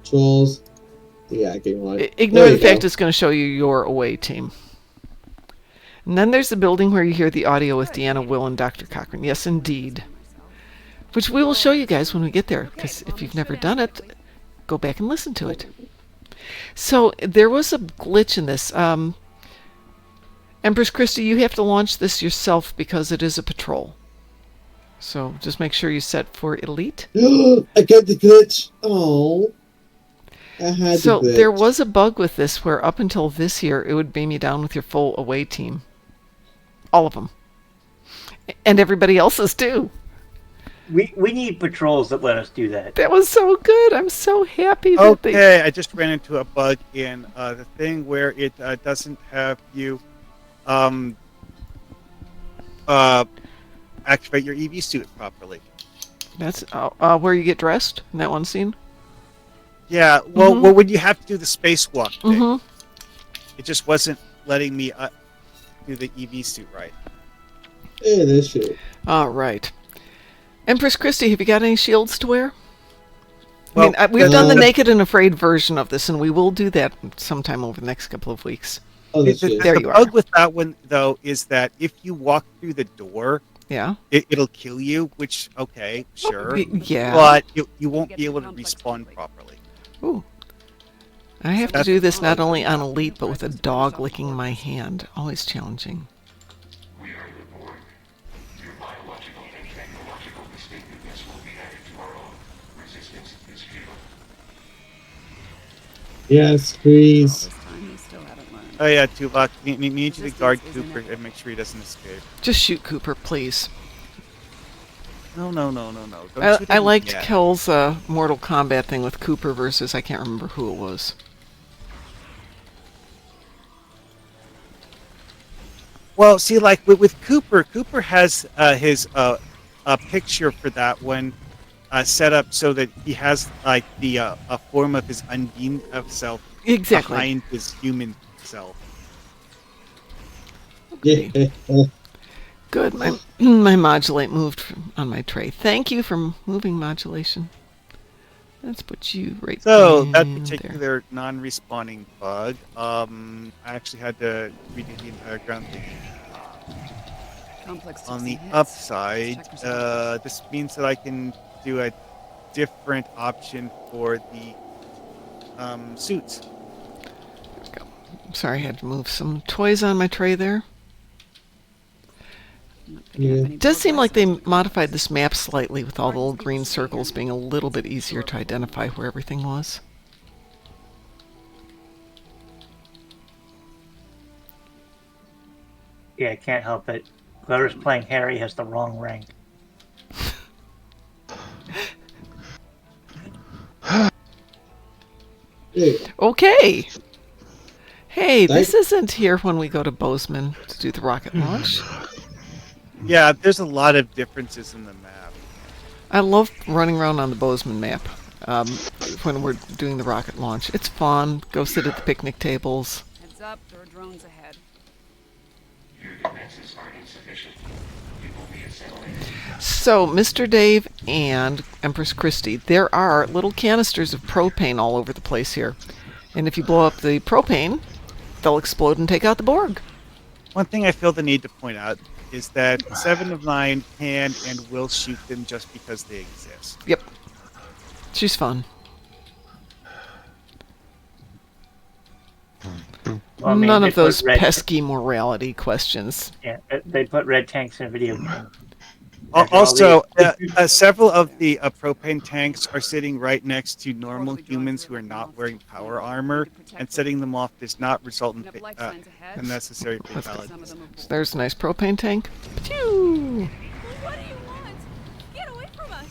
Trolls. Yeah, I get one. Ignore the fact it's going to show you your away team. And then there's the building where you hear the audio with Deanna, Will, and Dr. Cochran. Yes, indeed. Which we will show you guys when we get there, because if you've never done it, go back and listen to it. So there was a glitch in this. Empress Christie, you have to launch this yourself because it is a patrol. So just make sure you set for elite. I got the glitch. Oh. I had So the glitch. there was a bug with this where up until this year, it would beam you down with your full away team. All of them. And everybody else's too. We need patrols that let us do that. That was so good. I'm so happy that Okay, I just ran into a bug in the thing where it doesn't have you activate your EV suit properly. That's where you get dressed in that one scene? Yeah, well, when you have to do the spacewalk thing, Mm-hmm. it just wasn't letting me do the EV suit right. Yeah, that's true. All right. Empress Christie, have you got any shields to wear? Well, I mean, we've done the Naked and Afraid version of this, and we will do that sometime over the next couple of weeks. Oh, that's the true. There the you bug are. with that one, though, is that if you walk through the door, Yeah. it'll kill you, which, okay, sure. Yeah. But you won't be able to respawn properly. Ooh. I have to do this not only on elite, but with a dog licking my hand. Always challenging. Yes, please. Oh yeah, Tuvok, you need you to guard Cooper and make sure he doesn't escape. Just shoot Cooper, please. No. Don't shoot I him liked yet. Kel's Mortal Kombat thing with Cooper versus I can't remember who it was. Well, see, like with Cooper has his picture for that one set up so that he has like the a form of his unbeamed of self Exactly. behind his human self. Yeah. Good. My modulate moved on my tray. Thank you for moving modulation. Let's put you right So in that there. particular non-respawning bug, I actually had to redo the entire ground thing. On the upside, this means that I can do a different option for the suits. There we go. Sorry, I had to move some toys on my tray there. Yeah. It does seem like they modified this map slightly with all the little green circles being a little bit easier to identify where everything was. Yeah, I can't help it. Whoever's playing Harry has the wrong rank. Okay. Hey, this isn't here when we go to Bozeman to do the rocket launch. Yeah, there's a lot of differences in the map. I love running around on the Bozeman map when we're doing the rocket launch. It's fun. Go sit at the picnic tables. Heads up, there are drones ahead. So, Mr. Dave and Empress Christie, there are little canisters of propane all over the place here. And if you blow up the propane, they'll explode and take out the Borg. One thing I feel the need to point out is that 7 of 9 can and will shoot them just because they exist. Yep. She's fun. Well, I mean, None they of those put red- pesky morality questions. Yeah, they put red tanks in a video game. Also, several of the propane tanks are sitting right next to normal humans who are not wearing power armor, and setting them off does not result in unnecessary fatalities. So there's a nice propane tank. Pew! What do you want? Get away from us!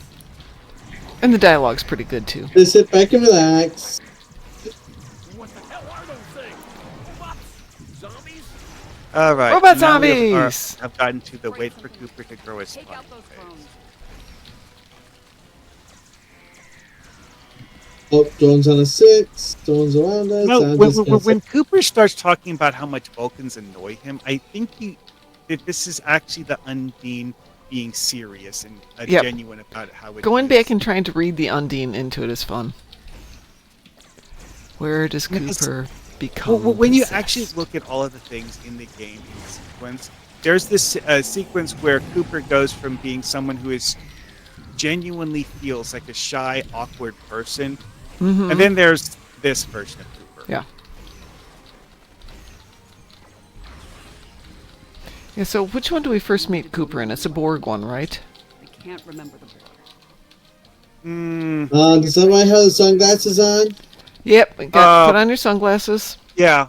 And the dialogue's pretty good, too. Just sit back and relax. What the hell are those things? Pups? Zombies? All right. Robot and now we zombies! have gotten to the wait for Cooper to grow his Take spine out those phase. drones. Oh, drones on a 6. Drones around us. No, I'm when, just when, gonna say, when Cooper starts talking about how much Vulcans annoy him, I think that this is actually the Undine being serious and Yep. genuine about how it Going is. back and trying to read the Undine into it is fun. Where does Yes. Cooper become Well, when you possessed? actually look at all of the things in the game in sequence, there's this sequence where Cooper goes from being someone who is genuinely feels like a shy, awkward person, and then there's this version of Cooper. Yeah. Yeah, so which one do we first meet Cooper in? It's a Borg one, right? I can't remember the board. does somebody have the sunglasses on? Yep, put on your sunglasses. Yeah.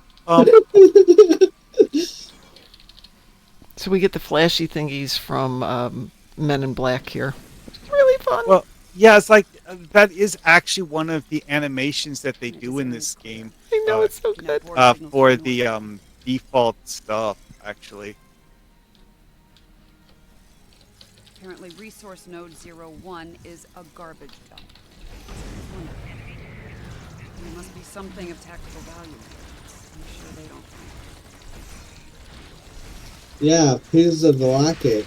So we get the flashy thingies from Men in Black here. It's really fun. Well, yeah, it's like that is actually one of the animations that they do in this game. I know, it's so good. For the default stuff, actually. Apparently, resource node 01 is a garbage dump. There must be something of tactical value. I'm sure they don't find it. Yeah, pieces of the rocket.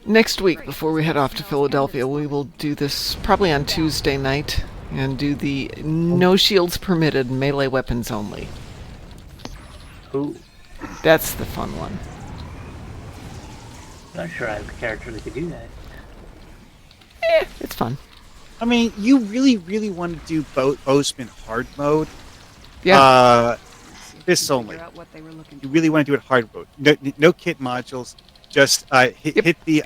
Next week, before we head off to Philadelphia, we will do this probably on Tuesday night and do the no shields permitted, melee weapons only. Ooh. That's the fun one. Not sure I have a character that could do that. It's fun. I mean, you really, really want to do Bozeman hard mode. Yeah. This only. Figure out what they were looking You for. really want to do it hard mode. No kit modules. Just hit the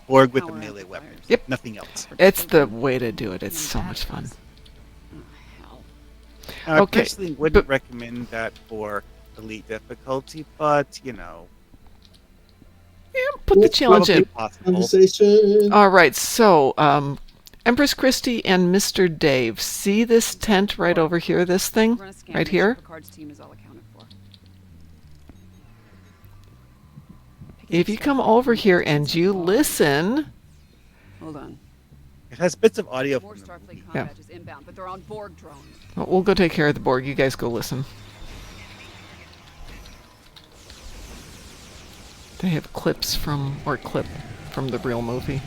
Borg with the melee weapon. Yep. Nothing else. It's the way to do it. It's so much fun. I Okay, personally wouldn't recommend that for elite difficulty, but you know. Yeah, put the challenge in. Conversation. All right, so Empress Christie and Mr. Dave, see this tent right over here? This thing Run a scan, right make sure here. Picard's team is all accounted for. If you come over here and you listen, Hold on. It has bits of audio More from the Starfleet movie. Yeah. combat is inbound, but they're on Borg drones. well, we'll go take care of the Borg. You guys go listen. They have clips from the real movie.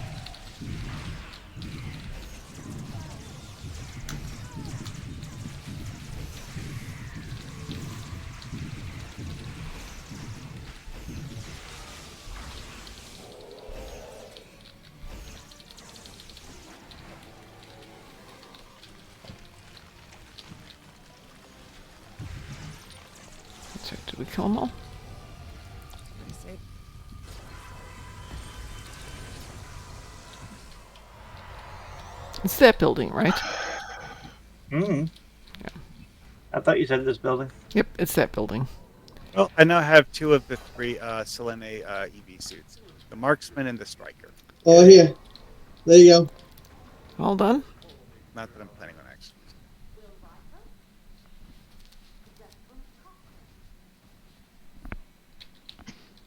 So, did we kill them all? Pretty safe. It's that building, right? Mm. Yeah. I thought you said this building. Yep, it's that building. Well, I now have two of the three Selene EV suits. The Marksman and the Striker. Oh, here. There you go. All done? Not that I'm planning on actually.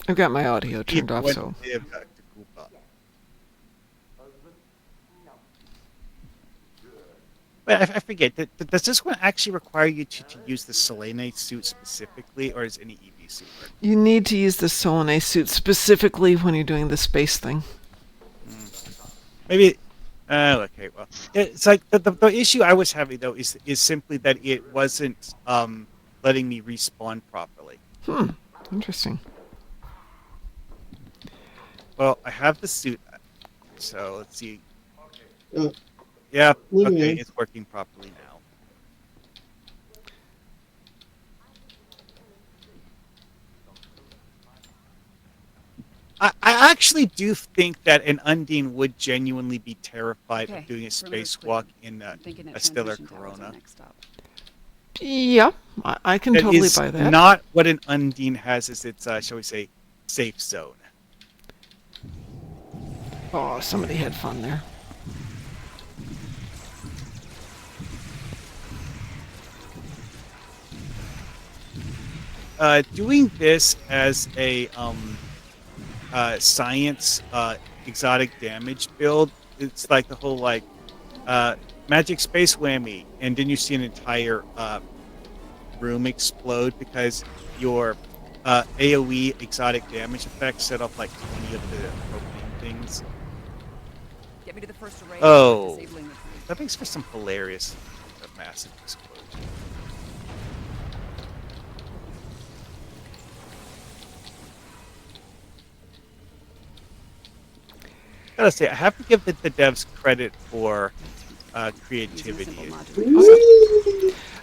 I've got my audio turned off, so... Wait, I forget. Does this one actually require you to use the Selene suit specifically, or is any EV suit work? You need to use the Solene suit specifically when you're doing the space thing. Maybe. Okay. Well, it's like the issue I was having though is simply that it wasn't letting me respawn properly. Interesting. Well, I have the suit, so let's see. Oh, Yeah. moving Okay, on. it's working properly now. I actually do think that an Undine would genuinely be terrified Okay, of doing a perimeter's spacewalk clear. in I'm thinking that a stellar transmission tower's our corona. next stop. Yeah, I can That totally is buy that. not what an Undine has as its, shall we say, safe zone. Oh, somebody had fun there. Doing this as a science exotic damage build, it's like the whole like magic space whammy, and then you see an entire room explode because your AoE exotic damage effect set off like 20 of the propane things. Get me to the first array. Oh, Disabling the tree. that makes for some hilarious massive explosion. Gotta say, I have to give the devs credit for creativity.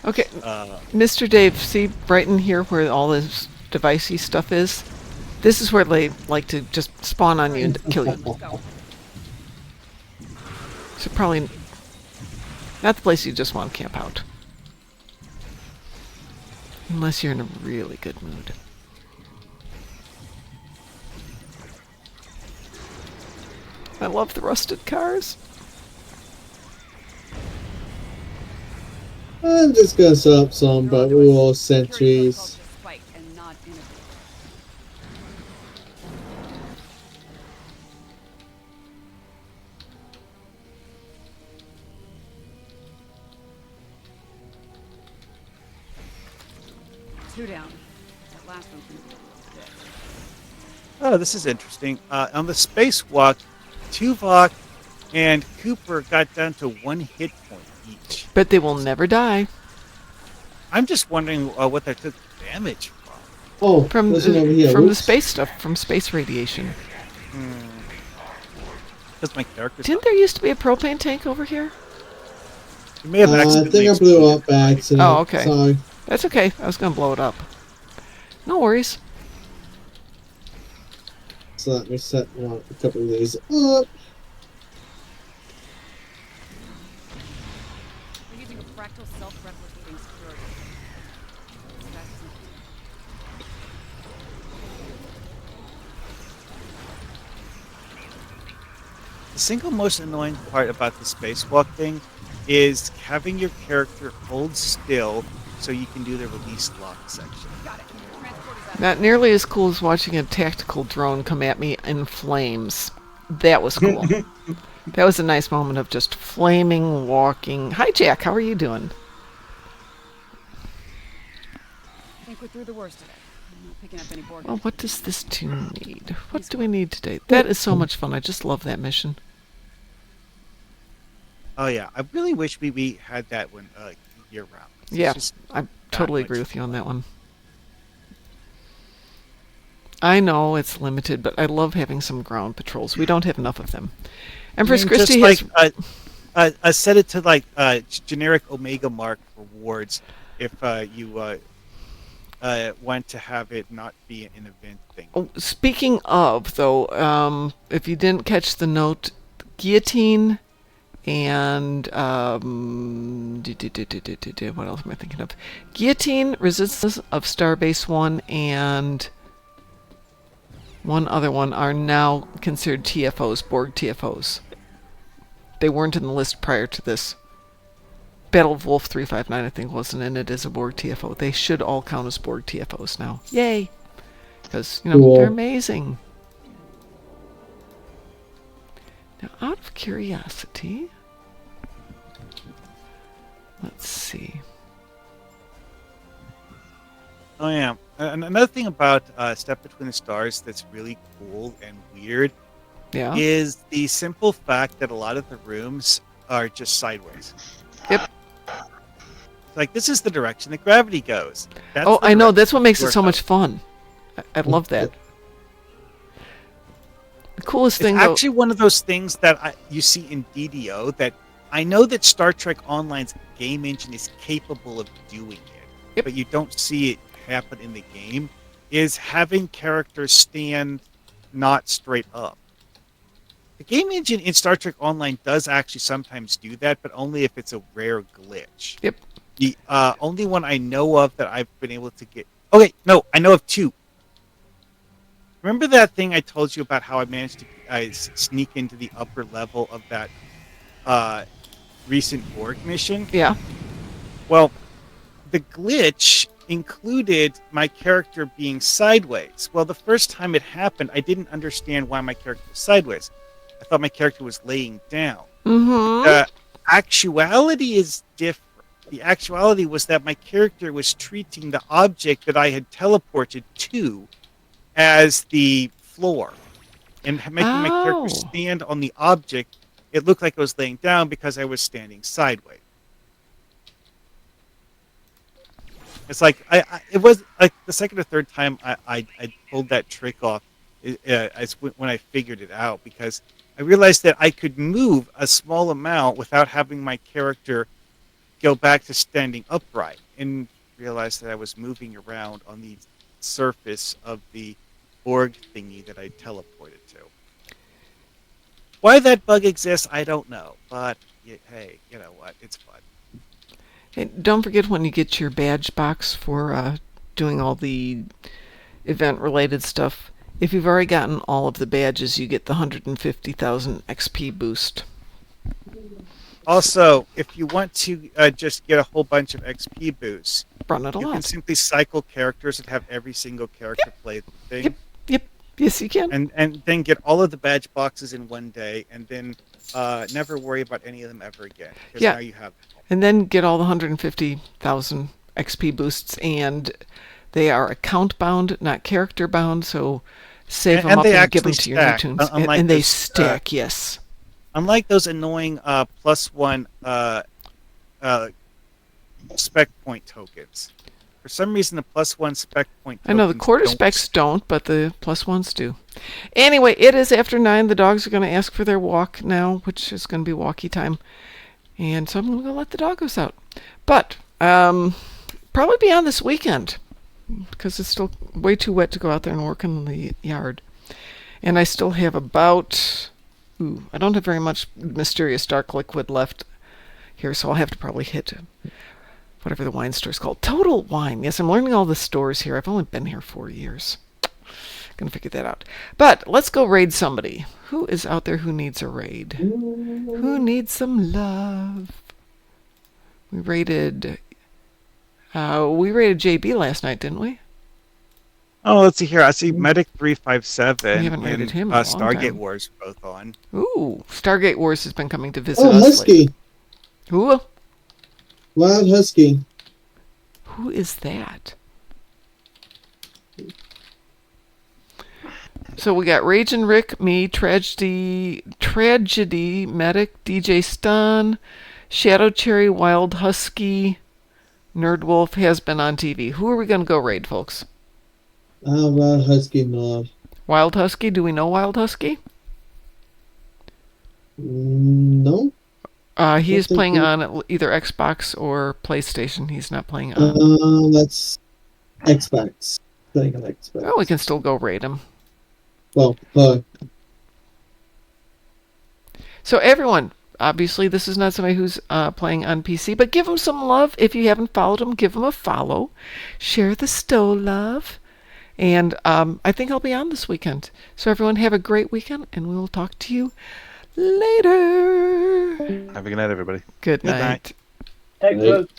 Okay, Mr. Dave, see right in here where all this devicey stuff is? This is where they like to just spawn on you and kill you. So probably not the place you just want to camp out. Unless you're in a really good mood. I love the rusted cars. I'm just gonna set up some wall sentries. Two down. That last one. Oh, this is interesting. On the spacewalk, Tuvok and Cooper got down to 1 hit point each. But they will never die. I'm just wondering what they took damage from. Oh, From the space stuff, from space radiation. Because my character. Didn't there used to be a propane tank over here? You may have I accidentally think I blew up by accident. Oh, okay. Sorry. That's okay. I was gonna blow it up. No worries. So let me set a couple of these up. We're using a fractal self-replicating security. The single most annoying part about the spacewalk thing is having your character hold still so you can do the release lock section. Not nearly as cool as watching a tactical drone come at me in flames. That was cool. That was a nice moment of just flaming, walking. Hi, Jack. How are you doing? I think we're through the worst of it. I'm not picking up any board. Well, what does this tune need? What do we need today? That is so much fun. I just love that mission. Oh yeah, I really wish we had that one year round. Yeah, I totally agree with you on that one. I know it's limited, but I love having some ground patrols. We don't have enough of them. Empress Christie has... I set it to like generic Omega Mark rewards if you want to have it not be an event thing. Oh, speaking of, though, if you didn't catch the note, guillotine and what else am I thinking of? Guillotine, Resistance of Starbase 1, and one other one are now considered TFOs, Borg TFOs. They weren't in the list prior to this. Battle of Wolf 359, I think, wasn't in it as a Borg TFO. They should all count as Borg TFOs now. Yay! Because, you know, Cool. they're amazing. Now, out of curiosity, let's see. Oh yeah, and another thing about Step Between the Stars that's really cool and weird is the simple fact that a lot of the rooms are just sideways. Yep. Like, this is the direction that gravity goes. That's I know. That's what makes it so much fun. I love that. The coolest thing, it's actually one of those things that you see in DDO that I know that Star Trek Online's game engine is capable of doing it, but you don't see it happen in the game, is having characters stand not straight up. The game engine in Star Trek Online does actually sometimes do that, but only if it's a rare glitch. Yep. The only one I know of that I've been able to get... Okay, no, I know of two. Remember that thing I told you about how I managed to sneak into the upper level of that recent Borg mission? Yeah. Well, the glitch included my character being sideways. Well, the first time it happened, I didn't understand why my character was sideways. I thought my character was laying down. Mm-hmm. The actuality is different. The actuality was that my character was treating the object that I had teleported to as the floor and making my character stand on the object. It looked like I was laying down because I was standing sideways. It's like it was like the second or third time I pulled that trick off when I figured it out, because I realized that I could move a small amount without having my character go back to standing upright, and realized that I was moving around on the surface of the Borg thingy that I teleported to. Why that bug exists, I don't know, but hey, you know what? It's fun. And don't forget, when you get your badge box for doing all the event-related stuff, if you've already gotten all of the badges, you get the 150,000 XP boost. Also, if you want to just get a whole bunch of XP boosts, run it a you lot. can simply cycle characters and have every single character play the thing. Yep. Yes, you can. And then get all of the badge boxes in one day, and then never worry about any of them ever again. Because now you have them. And then get all the 150,000 XP boosts, and they are account bound, not character bound, so save them up and give them to your new tunes. And they stack, yes. Unlike those annoying +1 spec point tokens. For some reason, the +1 spec point tokens I know the quarter specs don't, but the +1s do. Anyway, it is after 9. The dogs are going to ask for their walk now, which is going to be walkie time. And so I'm going to let the doggos out. But probably be on this weekend, because it's still way too wet to go out there and work in the yard. And I still have about... I don't have very much mysterious dark liquid left here, so I'll have to probably hit whatever the wine store is called. Total Wine. Yes, I'm learning all the stores here. I've only been here 4 years. Gonna figure that out. But let's go raid somebody. Who is out there who needs a raid? Who needs some love? We raided JB last night, didn't we? Oh, let's see here. I see Medic 357. We haven't raided him in a long Stargate time. Wars both on. Ooh, Stargate Wars has been coming to visit us. Oh, Husky. Who? Wild Husky. Who is that? So we got Raging Rick, me, Tragedy, Medic, DJ Stun, Shadow Cherry, Wild Husky, Nerdwolf has been on TV. Who are we going to go raid, folks? Wild Husky, no. Wild Husky? Do we know Wild Husky? No. He is playing on either Xbox or PlayStation. He's not playing on... That's Xbox. Playing on Xbox. Oh, we can still go raid him. Well, So everyone, obviously this is not somebody who's playing on PC, but give him some love. If you haven't followed him, give him a follow. Share the Stow love. And I think I'll be on this weekend. So everyone have a great weekend, and we will talk to you later. Have a good night, everybody. Good night. Excellent.